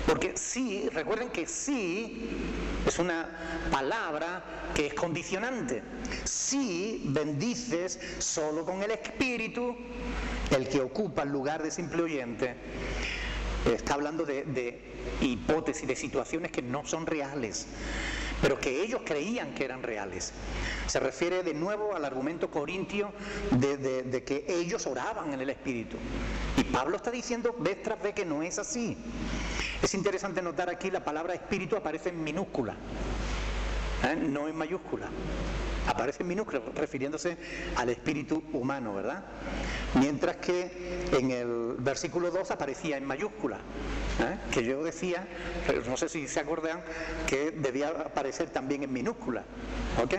Porque sí, recuerden que sí es una palabra que es condicionante. Si bendices solo con el espíritu, el que ocupa el lugar de simple oyente, está hablando de hipótesis, de situaciones que no son reales, pero que ellos creían que eran reales. Se refiere de nuevo al argumento corintio de que ellos oraban en el espíritu. Y Pablo está diciendo vez tras vez que no es así. Es interesante notar aquí la palabra espíritu aparece en minúscula, no en mayúscula. Aparece en minúscula, refiriéndose al espíritu humano, ¿verdad? Mientras que en el versículo 2 aparecía en mayúscula, que yo decía, no sé si se acuerdan, que debía aparecer también en minúscula, ¿ok?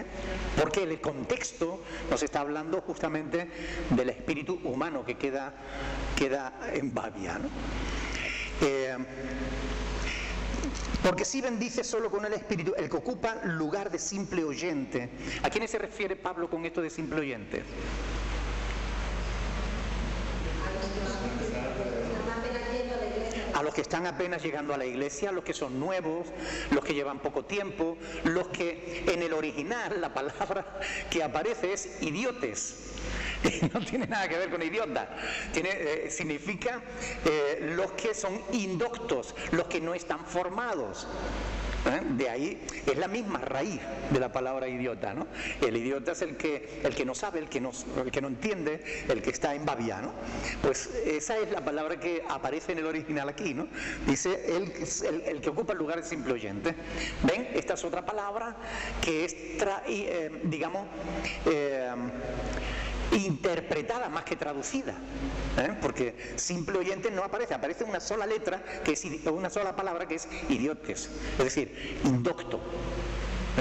Porque el contexto nos está hablando justamente del espíritu humano que queda en Babia, ¿no? Porque si bendice solo con el espíritu, el que ocupa lugar de simple oyente. ¿A quiénes se refiere Pablo con esto de simple oyente? A los que están apenas llegando a la iglesia, a los que son nuevos, los que llevan poco tiempo, los que en el original la palabra que aparece es idiotes. No tiene nada que ver con idiota, significa los que son indoctos, los que no están formados. De ahí es la misma raíz de la palabra idiota, ¿no? El idiota es el que no sabe, el que no entiende, el que está en babia, ¿no? Pues esa es la palabra que aparece en el original aquí, ¿no? Dice el que ocupa el lugar de simple oyente. ¿Ven? Esta es otra palabra que es, interpretada más que traducida, porque simple oyente no aparece una sola letra, una sola palabra que es idiotes, es decir, indocto.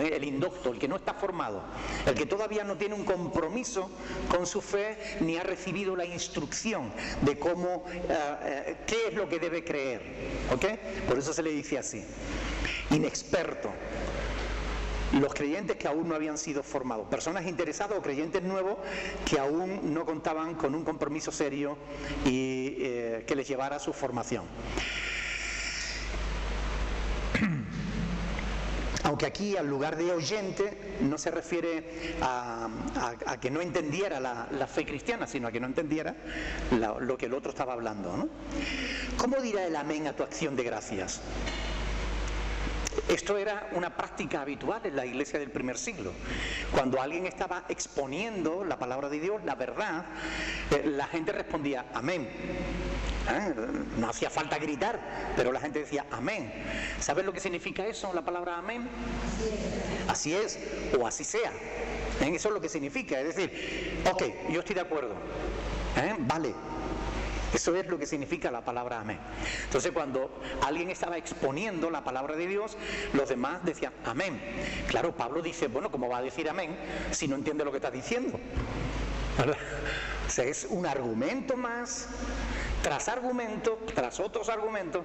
El indocto, el que no está formado, el que todavía no tiene un compromiso con su fe ni ha recibido la instrucción de cómo, qué es lo que debe creer, ¿ok? Por eso se le dice así, inexperto. Los creyentes que aún no habían sido formados, personas interesadas o creyentes nuevos que aún no contaban con un compromiso serio y que les llevara a su formación. Aunque aquí al lugar de oyente no se refiere a que no entendiera la fe cristiana, sino a que no entendiera lo que el otro estaba hablando, ¿no? ¿Cómo dirá el amén a tu acción de gracias? Esto era una práctica habitual en la iglesia del primer siglo. Cuando alguien estaba exponiendo la palabra de Dios, la verdad, la gente respondía amén. No hacía falta gritar, pero la gente decía amén. ¿Sabes lo que significa eso, la palabra amén? Así es, o así sea. Eso es lo que significa. Es decir, ok, yo estoy de acuerdo. Vale. Eso es lo que significa la palabra amén. Entonces cuando alguien estaba exponiendo la palabra de Dios, los demás decían amén. Claro, Pablo dice, bueno, ¿cómo va a decir amén si no entiende lo que está diciendo? ¿Verdad? O sea, es un argumento más, tras otros argumentos,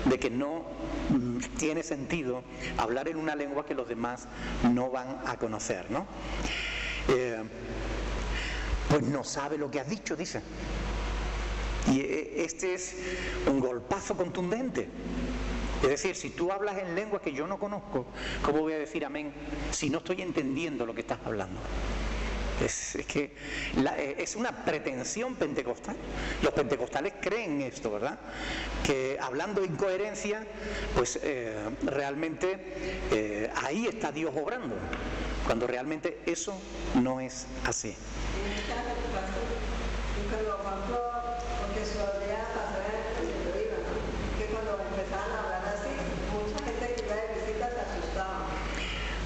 de que no tiene sentido hablar en una lengua que los demás no van a conocer, ¿no? Pues no sabe lo que has dicho, dice. Y este es un golpazo contundente. Es decir, si tú hablas en lengua que yo no conozco, ¿cómo voy a decir amén si no estoy entendiendo lo que estás hablando? Es una pretensión pentecostal. Los pentecostales creen esto, ¿verdad? Que hablando en coherencia, pues realmente ahí está Dios obrando, cuando realmente eso no es así. muchacho que pasó, nunca lo aguantó, porque su aldea pasaba y se lo iba, ¿no? Que cuando empezaban a hablar así, mucha gente que iba de visita se asustaba.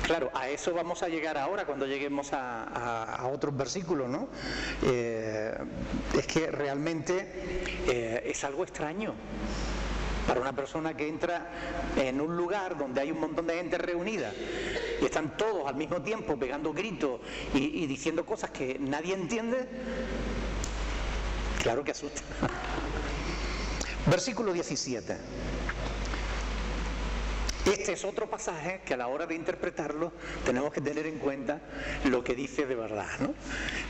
Claro, a eso vamos a llegar ahora cuando lleguemos a otros versículos, ¿no? Es que realmente es algo extraño para una persona que entra en un lugar donde hay un montón de gente reunida y están todos al mismo tiempo pegando gritos y diciendo cosas que nadie entiende. Claro que asusta. Versículo 17. Este es otro pasaje que a la hora de interpretarlo tenemos que tener en cuenta lo que dice de verdad, ¿no?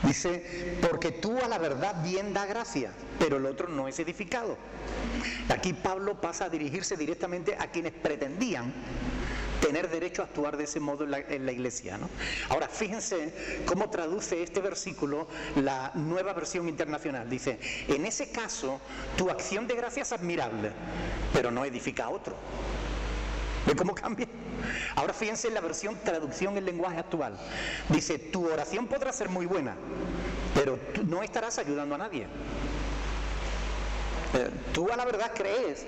Dice, porque tú a la verdad bien da gracia, pero el otro no es edificado. Aquí Pablo pasa a dirigirse directamente a quienes pretendían tener derecho a actuar de ese modo en la iglesia, ¿no? Ahora, fíjense cómo traduce este versículo la Nueva Versión Internacional. Dice, en ese caso, tu acción de gracia es admirable, pero no edifica a otro. ¿Ve cómo cambia? Ahora fíjense en la versión traducción en lenguaje actual. Dice, tu oración podrá ser muy buena, pero tú no estarás ayudando a nadie. Tú a la verdad crees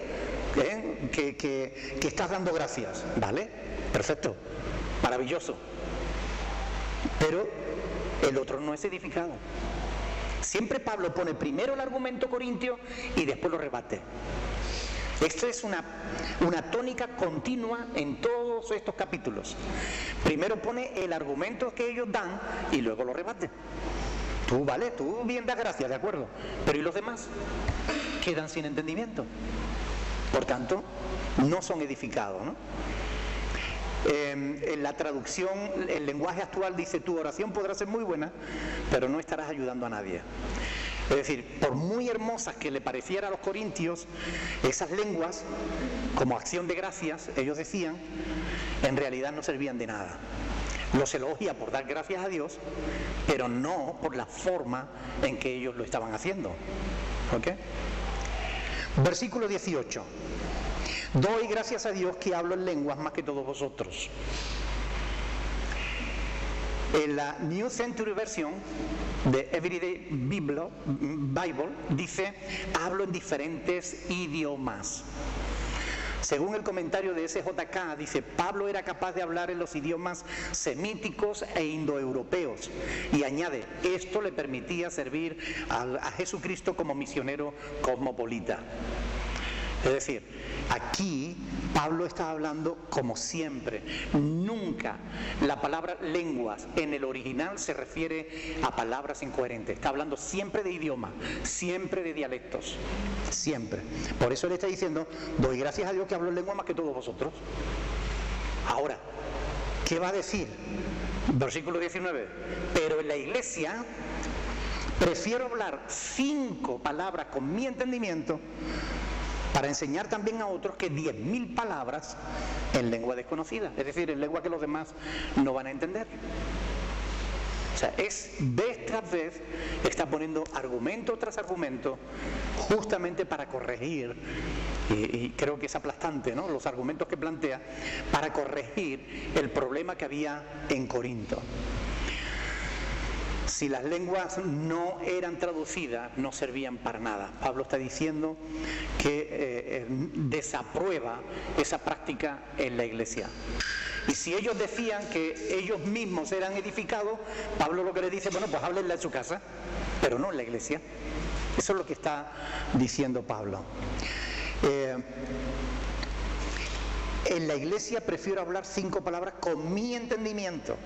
que estás dando gracias, ¿vale? Perfecto, maravilloso. Pero el otro no es edificado. Siempre Pablo pone primero el argumento corintio y después lo rebate. Esto es una tónica continua en todos estos capítulos. Primero pone el argumento que ellos dan y luego lo rebate. Tú, vale, tú bien das gracias, de acuerdo, pero ¿y los demás? Quedan sin entendimiento. Por tanto, no son edificados, ¿no? En la traducción, el lenguaje actual dice, tu oración podrá ser muy buena, pero no estarás ayudando a nadie. Es decir, por muy hermosas que le pareciera a los corintios, esas lenguas, como acción de gracias, ellos decían, en realidad no servían de nada. Los elogia por dar gracias a Dios, pero no por la forma en que ellos lo estaban haciendo. ¿Ok? Versículo 18. Doy gracias a Dios que hablo en lenguas más que todos vosotros. En la New Century Version de Everyday Bible dice, hablo en diferentes idiomas. Según el comentario de SJK, dice, Pablo era capaz de hablar en los idiomas semíticos e indoeuropeos. Y añade, esto le permitía servir a Jesucristo como misionero cosmopolita. Es decir, aquí Pablo está hablando como siempre. Nunca la palabra lenguas en el original se refiere a palabras incoherentes. Está hablando siempre de idioma, siempre de dialectos, siempre. Por eso él está diciendo, doy gracias a Dios que hablo en lengua más que todos vosotros. Ahora, ¿qué va a decir? Versículo 19. Pero en la iglesia prefiero hablar 5 palabras con mi entendimiento para enseñar también a otros que 10.000 palabras en lengua desconocida, es decir, en lengua que los demás no van a entender. O sea, vez tras vez está poniendo argumento tras argumento justamente para corregir, y creo que es aplastante, ¿no?, los argumentos que plantea para corregir el problema que había en Corinto. Si las lenguas no eran traducidas, no servían para nada. Pablo está diciendo que desaprueba esa práctica en la iglesia. Y si ellos decían que ellos mismos eran edificados, Pablo lo que le dice, bueno, pues háblenla en su casa, pero no en la iglesia. Eso es lo que está diciendo Pablo. En la iglesia prefiero hablar 5 palabras con mi entendimiento.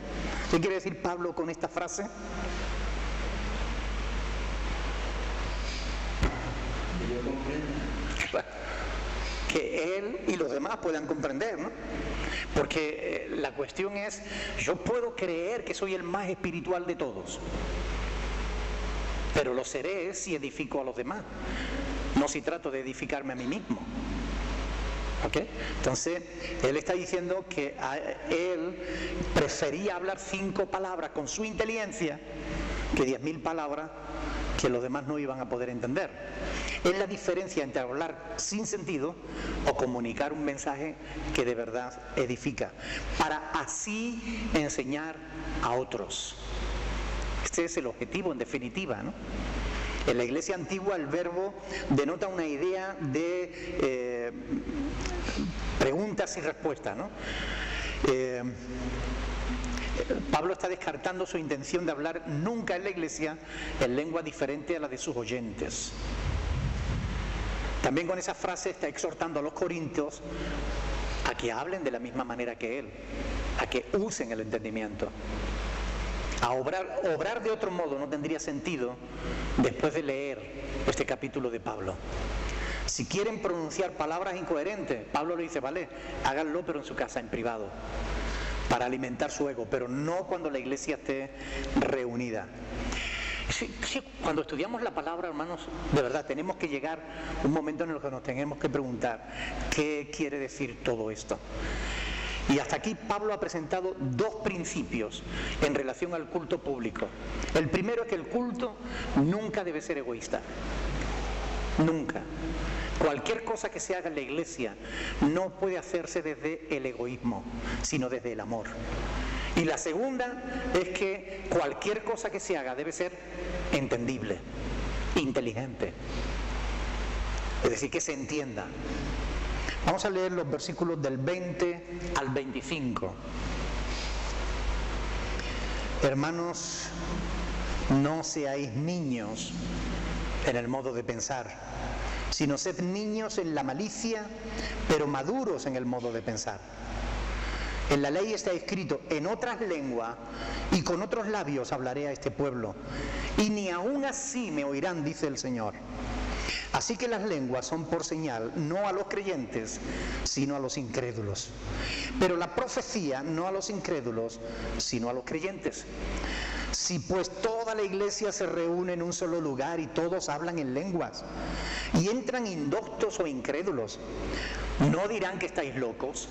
¿Qué quiere decir Pablo con esta frase? Que yo comprenda. Que él y los demás puedan comprender, ¿no? Porque la cuestión es, yo puedo creer que soy el más espiritual de todos, pero lo seré si edifico a los demás, no si trato de edificarme a mí mismo. ¿Okay? Entonces, él está diciendo que él prefería hablar 5 palabras con su inteligencia que 10.000 palabras que los demás no iban a poder entender. Es la diferencia entre hablar sin sentido o comunicar un mensaje que de verdad edifica, para así enseñar a otros. Este es el objetivo, en definitiva, ¿no? En la Iglesia antigua el verbo denota una idea de preguntas y respuestas, ¿no? Pablo está descartando su intención de hablar nunca en la Iglesia en lengua diferente a la de sus oyentes. También con esa frase está exhortando a los corintios a que hablen de la misma manera que él, a que usen el entendimiento. A obrar de otro modo no tendría sentido después de leer este capítulo de Pablo. Si quieren pronunciar palabras incoherentes, Pablo le dice, vale, háganlo pero en su casa, en privado, para alimentar su ego, pero no cuando la iglesia esté reunida. Sí, cuando estudiamos la palabra, hermanos, de verdad tenemos que llegar un momento en el que nos tenemos que preguntar ¿qué quiere decir todo esto? Y hasta aquí Pablo ha presentado dos principios en relación al culto público. El primero es que el culto nunca debe ser egoísta. Nunca. Cualquier cosa que se haga en la iglesia no puede hacerse desde el egoísmo, sino desde el amor. Y la segunda es que cualquier cosa que se haga debe ser entendible, inteligente. Es decir, que se entienda. Vamos a leer los versículos del 20 al 25. Hermanos, no seáis niños en el modo de pensar, sino sed niños en la malicia, pero maduros en el modo de pensar. En la ley está escrito, en otras lenguas y con otros labios hablaré a este pueblo, y ni aun así me oirán, dice el Señor. Así que las lenguas son por señal, no a los creyentes, sino a los incrédulos. Pero la profecía no a los incrédulos, sino a los creyentes. Si pues toda la iglesia se reúne en un solo lugar y todos hablan en lenguas, y entran indoctos o incrédulos, ¿no dirán que estáis locos?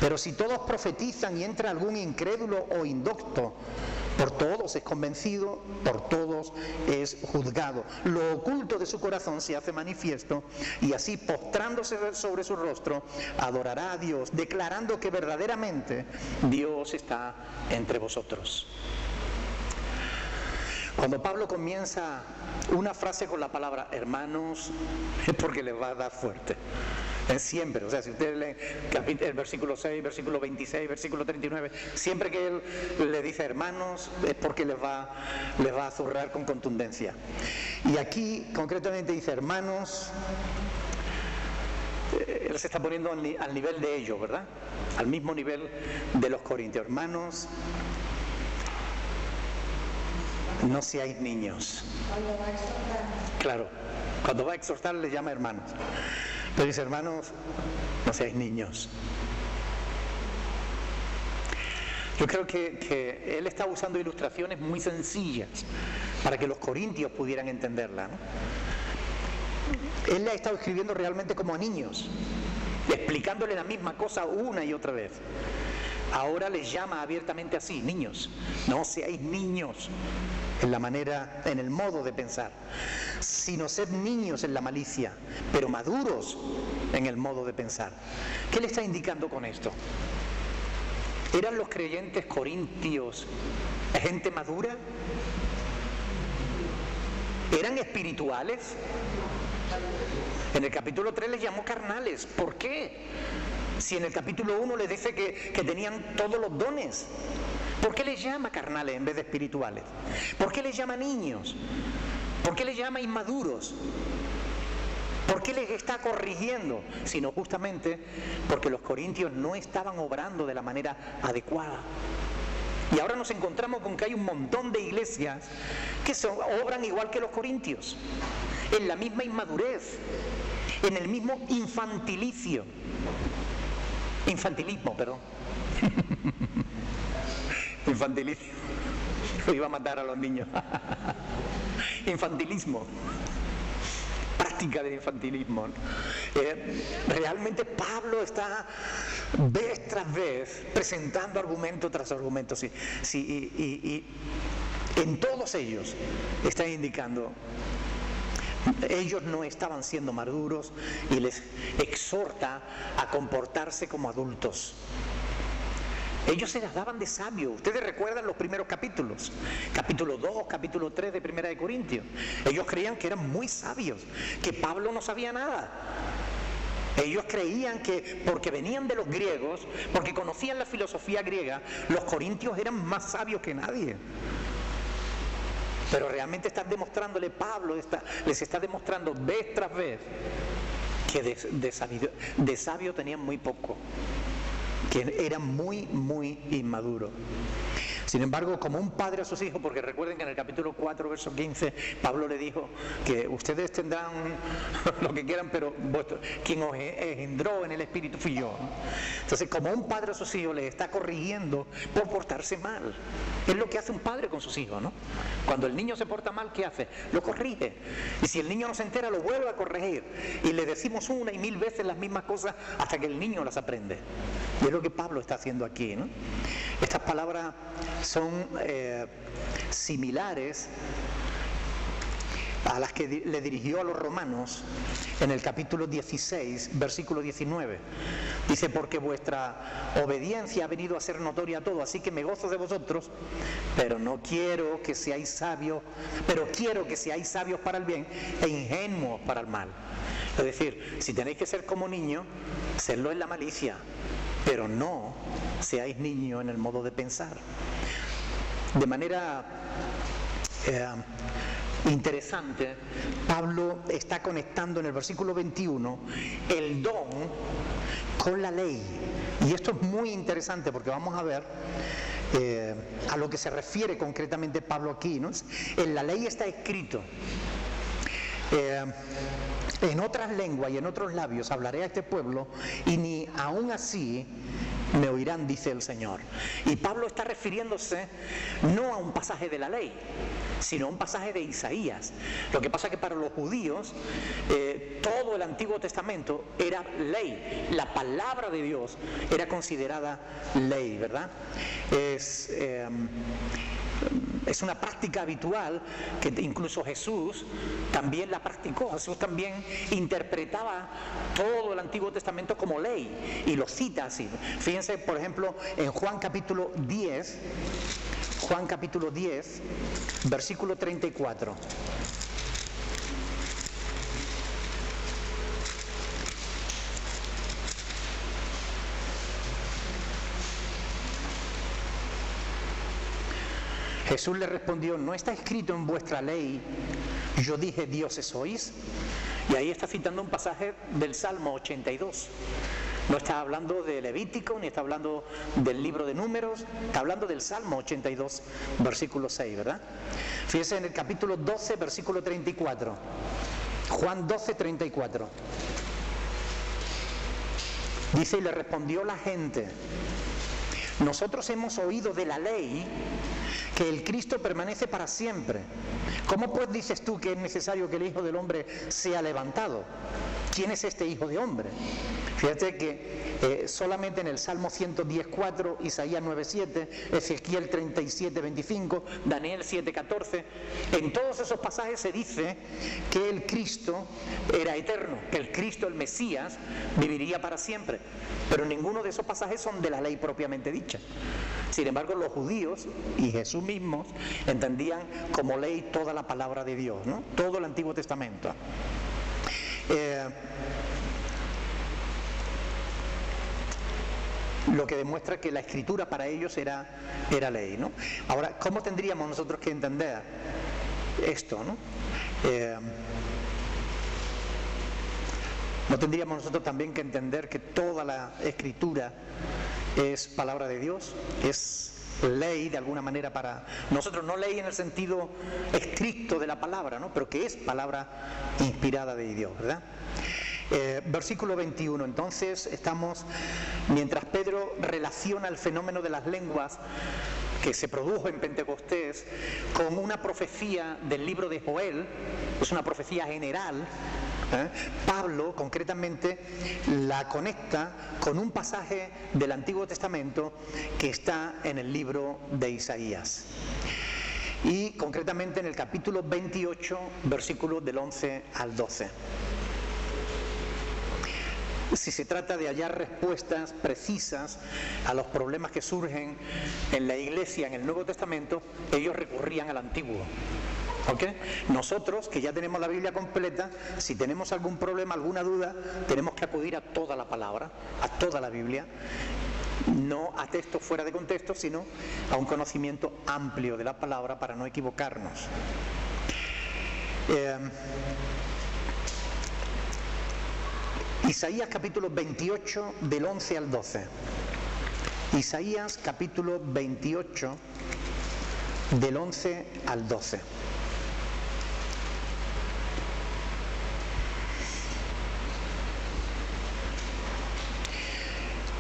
Pero si todos profetizan y entra algún incrédulo o indocto, por todos es convencido, por todos es juzgado. Lo oculto de su corazón se hace manifiesto, y así postrándose sobre su rostro, adorará a Dios, declarando que verdaderamente Dios está entre vosotros. Cuando Pablo comienza una frase con la palabra hermanos, es porque le va a dar fuerte. Siempre, o sea, si ustedes leen el versículo 6, versículo 26, versículo 39, siempre que él le dice hermanos es porque les va a zurrar con contundencia. Y aquí concretamente dice hermanos, él se está poniendo al nivel de ellos, ¿verdad? Al mismo nivel de los corintios. Hermanos, no seáis niños. Cuando va a exhortar. Claro, cuando va a exhortar le llama hermanos. Pero dice, hermanos, no seáis niños. Yo creo que él está usando ilustraciones muy sencillas para que los corintios pudieran entenderla, ¿no? Él la ha estado escribiendo realmente como a niños, explicándole la misma cosa una y otra vez. Ahora les llama abiertamente así, niños, no seáis niños en el modo de pensar, sino sed niños en la malicia, pero maduros en el modo de pensar. ¿Qué le está indicando con esto? ¿Eran los creyentes corintios gente madura? ¿Eran espirituales? En el capítulo 3 les llamó carnales. ¿Por qué? Si en el capítulo 1 les dice que tenían todos los dones. ¿Por qué les llama carnales en vez de espirituales? ¿Por qué les llama niños? ¿Por qué les llama inmaduros? ¿Por qué les está corrigiendo? Sino justamente porque los corintios no estaban obrando de la manera adecuada. Y ahora nos encontramos con que hay un montón de iglesias que obran igual que los corintios, en la misma inmadurez, en el mismo infantilismo, perdón. Infantilismo. Iba a matar a los niños. Infantilismo. Práctica del infantilismo. Realmente Pablo está vez tras vez presentando argumento tras argumento. Y en todos ellos está indicando ellos no estaban siendo maduros y les exhorta a comportarse como adultos. Ellos se las daban de sabios. Ustedes recuerdan los primeros capítulos, capítulo 2, capítulo 3 de Primera de Corintios. Ellos creían que eran muy sabios, que Pablo no sabía nada. Ellos creían que porque venían de los griegos, porque conocían la filosofía griega, los corintios eran más sabios que nadie. Pero realmente están demostrándole, Pablo les está demostrando vez tras vez que de sabio tenían muy poco, que eran muy, muy inmaduros. Sin embargo, como un padre a sus hijos, porque recuerden que en el capítulo 4, verso 15, Pablo le dijo que ustedes tendrán lo que quieran, pero quien os engendró en el Espíritu fui yo, ¿no? Entonces, como un padre a sus hijos les está corrigiendo por portarse mal. Es lo que hace un padre con sus hijos, ¿no? Cuando el niño se porta mal, ¿qué hace? Lo corrige. Y si el niño no se entera, lo vuelve a corregir. Y le decimos una y mil veces las mismas cosas hasta que el niño las aprende. Y es lo que Pablo está haciendo aquí, ¿no? Estas palabras son similares a las que le dirigió a los romanos en el capítulo 16, versículo 19. Dice, porque vuestra obediencia ha venido a ser notoria a todo, así que me gozo de vosotros, pero quiero que seáis sabios para el bien e ingenuos para el mal. Es decir, si tenéis que ser como niños, serlo en la malicia, pero no seáis niños en el modo de pensar. De manera interesante, Pablo está conectando en el versículo 21 el don con la ley. Y esto es muy interesante porque vamos a ver a lo que se refiere concretamente Pablo aquí, ¿no? En la ley está escrito, en otras lenguas y en otros labios hablaré a este pueblo y ni aún así me oirán, dice el Señor. Y Pablo está refiriéndose no a un pasaje de la ley, sino a un pasaje de Isaías. Lo que pasa es que para los judíos todo el Antiguo Testamento era ley. La palabra de Dios era considerada ley, ¿verdad? Es una práctica habitual que incluso Jesús también la practicó. Jesús también interpretaba todo el Antiguo Testamento como ley y lo cita así. Fíjense, por ejemplo, en Juan capítulo 10, versículo 34. Jesús le respondió, ¿no está escrito en vuestra ley, yo dije dioses sois? Y ahí está citando un pasaje del Salmo 82. No está hablando de Levítico, ni está hablando del libro de Números, está hablando del Salmo 82, versículo 6, ¿verdad? Fíjense en el capítulo 12, versículo 34. Juan 12, 34. Dice, y le respondió la gente, nosotros hemos oído de la ley que el Cristo permanece para siempre. ¿Cómo pues dices tú que es necesario que el Hijo del Hombre sea levantado? ¿Quién es este Hijo de Hombre? Fíjate que solamente en el Salmo 110:4, Isaías 9:7, Ezequiel 37:25, Daniel 7:14, en todos esos pasajes se dice que el Cristo era eterno, que el Cristo, el Mesías, viviría para siempre. Pero ninguno de esos pasajes son de la ley propiamente dicha. Sin embargo, los judíos y Jesús mismo entendían como ley toda la palabra de Dios, ¿no? Todo el Antiguo Testamento. Lo que demuestra que la escritura para ellos era ley, ¿no? Ahora, ¿cómo tendríamos nosotros que entender esto, ¿no? ¿No tendríamos nosotros también que entender que toda la escritura es palabra de Dios? Es ley de alguna manera para nosotros, no ley en el sentido estricto de la palabra, ¿no? Pero que es palabra inspirada de Dios, ¿verdad? Versículo 21, entonces estamos, mientras Pedro relaciona el fenómeno de las lenguas que se produjo en Pentecostés con una profecía del libro de Joel, es una profecía general, Pablo concretamente la conecta con un pasaje del Antiguo Testamento que está en el libro de Isaías. Y concretamente en el capítulo 28, versículos del 11 al 12. si se trata de hallar respuestas precisas a los problemas que surgen en la Iglesia en el Nuevo Testamento, ellos recurrían al Antiguo. ¿Okay? Nosotros, que ya tenemos la Biblia completa, si tenemos algún problema, alguna duda, tenemos que acudir a toda la palabra, a toda la Biblia, no a textos fuera de contexto, sino a un conocimiento amplio de la palabra para no equivocarnos. Isaías capítulo 28 del 11 al 12. Isaías capítulo 28 del 11 al 12.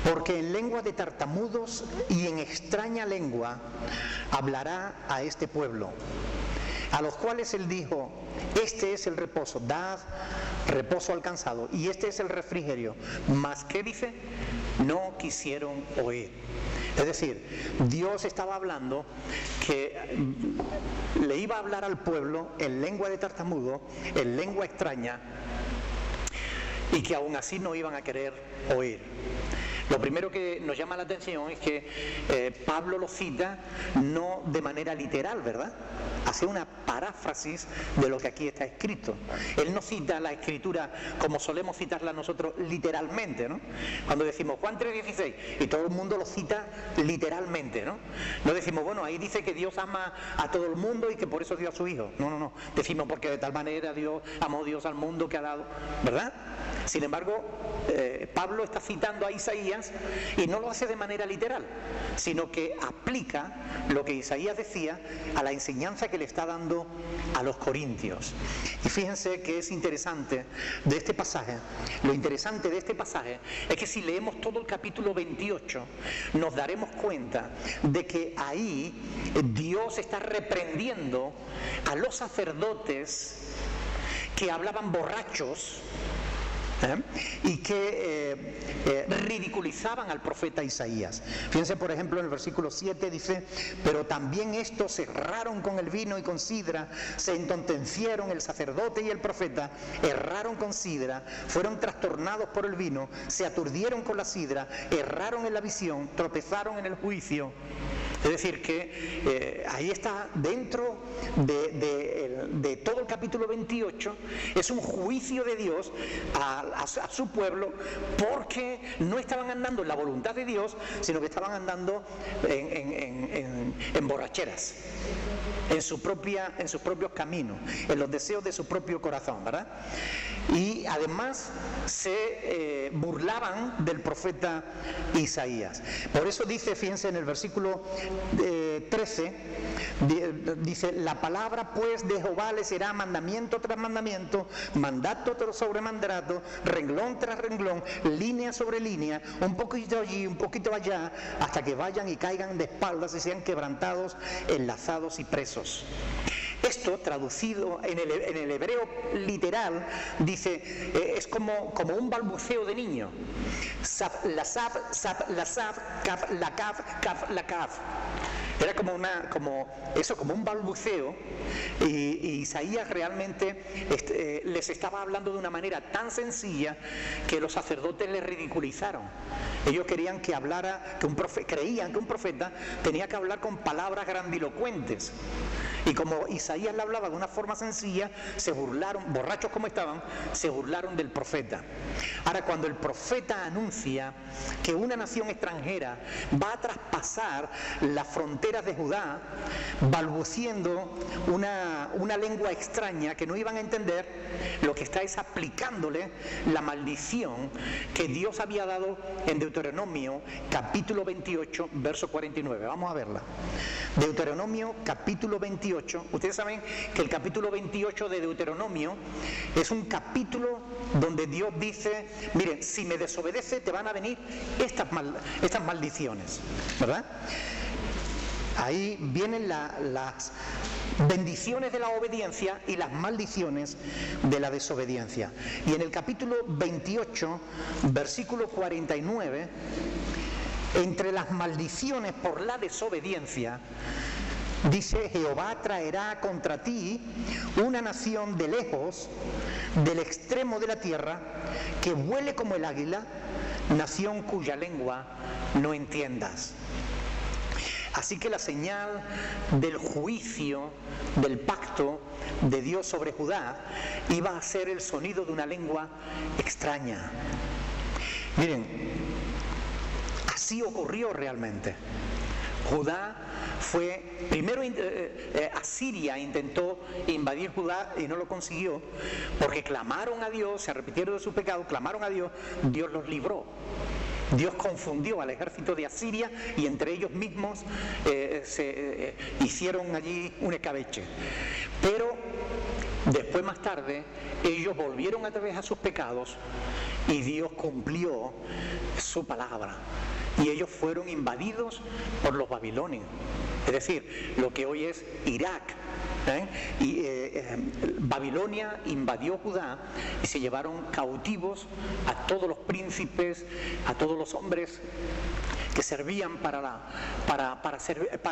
Porque en lengua de tartamudos y en extraña lengua hablará a este pueblo, a los cuales él dijo: este es el reposo, dad reposo al cansado, y este es el refrigerio. Mas, ¿qué dice? No quisieron oír. Es decir, Dios estaba hablando que le iba a hablar al pueblo en lengua de tartamudo, en lengua extraña, y que aún así no iban a querer oír. Lo primero que nos llama la atención es que Pablo lo cita no de manera literal, ¿verdad? Hace una paráfrasis de lo que aquí está escrito. Él no cita la escritura como solemos citarla nosotros literalmente, ¿no? Cuando decimos Juan 3:16 y todo el mundo lo cita literalmente, ¿no? No decimos, bueno, ahí dice que Dios ama a todo el mundo y que por eso dio a su Hijo. No. Decimos porque de tal manera amó Dios al mundo que ha dado, ¿verdad? Sin embargo, Pablo está citando a Isaías y no lo hace de manera literal, sino que aplica lo que Isaías decía a la enseñanza que le está dando a los corintios. Y fíjense que es interesante de este pasaje, lo interesante de este pasaje es que si leemos todo el capítulo 28, nos daremos cuenta de que ahí Dios está reprendiendo a los sacerdotes que hablaban borrachos, y que ridiculizaban al profeta Isaías. Fíjense, por ejemplo, en el versículo 7 dice: pero también estos se erraron con el vino y con sidra, se entontecieron el sacerdote y el profeta, erraron con sidra, fueron trastornados por el vino, se aturdieron con la sidra, erraron en la visión, tropezaron en el juicio. Es decir, que ahí está dentro de todo el capítulo 28, es un juicio de Dios a su pueblo, porque no estaban andando en la voluntad de Dios, sino que estaban andando en borracheras, en sus propios caminos, en los deseos de su propio corazón, ¿verdad? Y además se burlaban del profeta Isaías. Por eso dice, fíjense en el versículo 13, dice: la palabra pues de Jehová le será mandamiento tras mandamiento, mandato sobre mandato, renglón tras renglón, línea sobre línea, un poquito allí, un poquito allá, hasta que vayan y caigan de espaldas y sean quebrantados, enlazados y presos. Esto, traducido en el hebreo literal, dice, es como un balbuceo de niño. Saf, la saf, kaf, la kaf. Era como un balbuceo, y Isaías realmente les estaba hablando de una manera tan sencilla que los sacerdotes le ridiculizaron. Ellos querían que hablara, creían que un profeta tenía que hablar con palabras grandilocuentes. Y como Isaías le hablaba de una forma sencilla, se burlaron, borrachos como estaban, se burlaron del profeta. Ahora, cuando el profeta anuncia que una nación extranjera va a traspasar las fronteras de Judá, balbuciendo una lengua extraña que no iban a entender, lo que está es aplicándole la maldición que Dios había dado en Deuteronomio capítulo 28, verso 49. Vamos a verla. Deuteronomio capítulo 28. Ustedes saben que el capítulo 28 de Deuteronomio es un capítulo donde Dios dice: miren, si me desobedece te van a venir estas maldiciones, ¿verdad? Ahí vienen las bendiciones de la obediencia y las maldiciones de la desobediencia. Y en el capítulo 28, versículo 49, entre las maldiciones por la desobediencia, Dice: Jehová traerá contra ti una nación de lejos, del extremo de la tierra, que vuele como el águila, nación cuya lengua no entiendas. Así que la señal del juicio, del pacto de Dios sobre Judá, iba a ser el sonido de una lengua extraña. Miren, así ocurrió realmente. Judá fue, primero Asiria intentó invadir Judá y no lo consiguió, porque clamaron a Dios, se arrepintieron de su pecado, clamaron a Dios, Dios los libró. Dios confundió al ejército de Asiria y entre ellos mismos se hicieron allí un escabeche. Pero después, más tarde, ellos volvieron otra vez a sus pecados y Dios cumplió su palabra. Y ellos fueron invadidos por los babilonios. Es decir, lo que hoy es Irak. Babilonia invadió Judá y se llevaron cautivos a todos los príncipes, a todos los hombres que servían para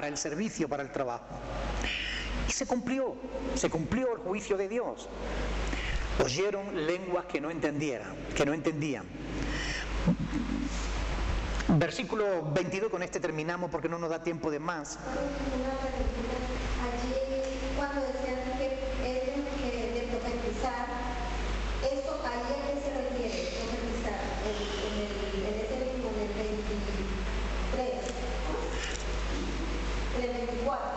el servicio, para el trabajo. Y se cumplió el juicio de Dios. Oyeron lenguas que no entendían. Versículo 22, con este terminamos porque no nos da tiempo de más. Allí, cuando decían que es de profetizar, ¿eso ahí a qué se refiere? Profetizar, en el 23, en el 24.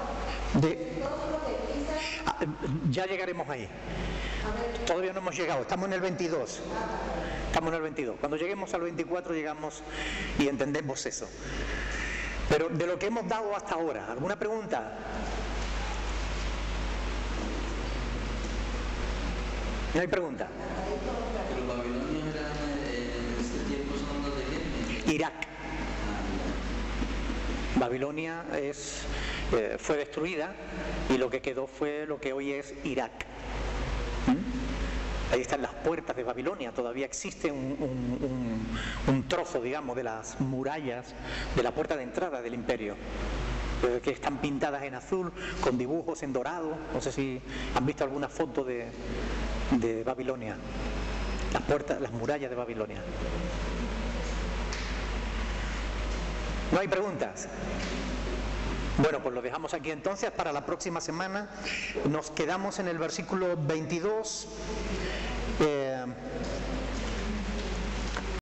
Ya llegaremos ahí. Todavía no hemos llegado, estamos en el 22. Cuando lleguemos al 24 llegamos y entendemos eso. Pero de lo que hemos dado hasta ahora, ¿alguna pregunta? ¿No hay pregunta? ¿Los babilonios eran en este tiempo son los de qué? Irak. Babilonia fue destruida y lo que quedó fue lo que hoy es Irak. Ahí están las puertas de Babilonia, todavía existe un trozo, digamos, de las murallas de la puerta de entrada del imperio, que están pintadas en azul, con dibujos en dorado. No sé si han visto alguna foto de Babilonia, las murallas de Babilonia. ¿No hay preguntas? Bueno, pues lo dejamos aquí entonces. Para la próxima semana nos quedamos en el versículo 22.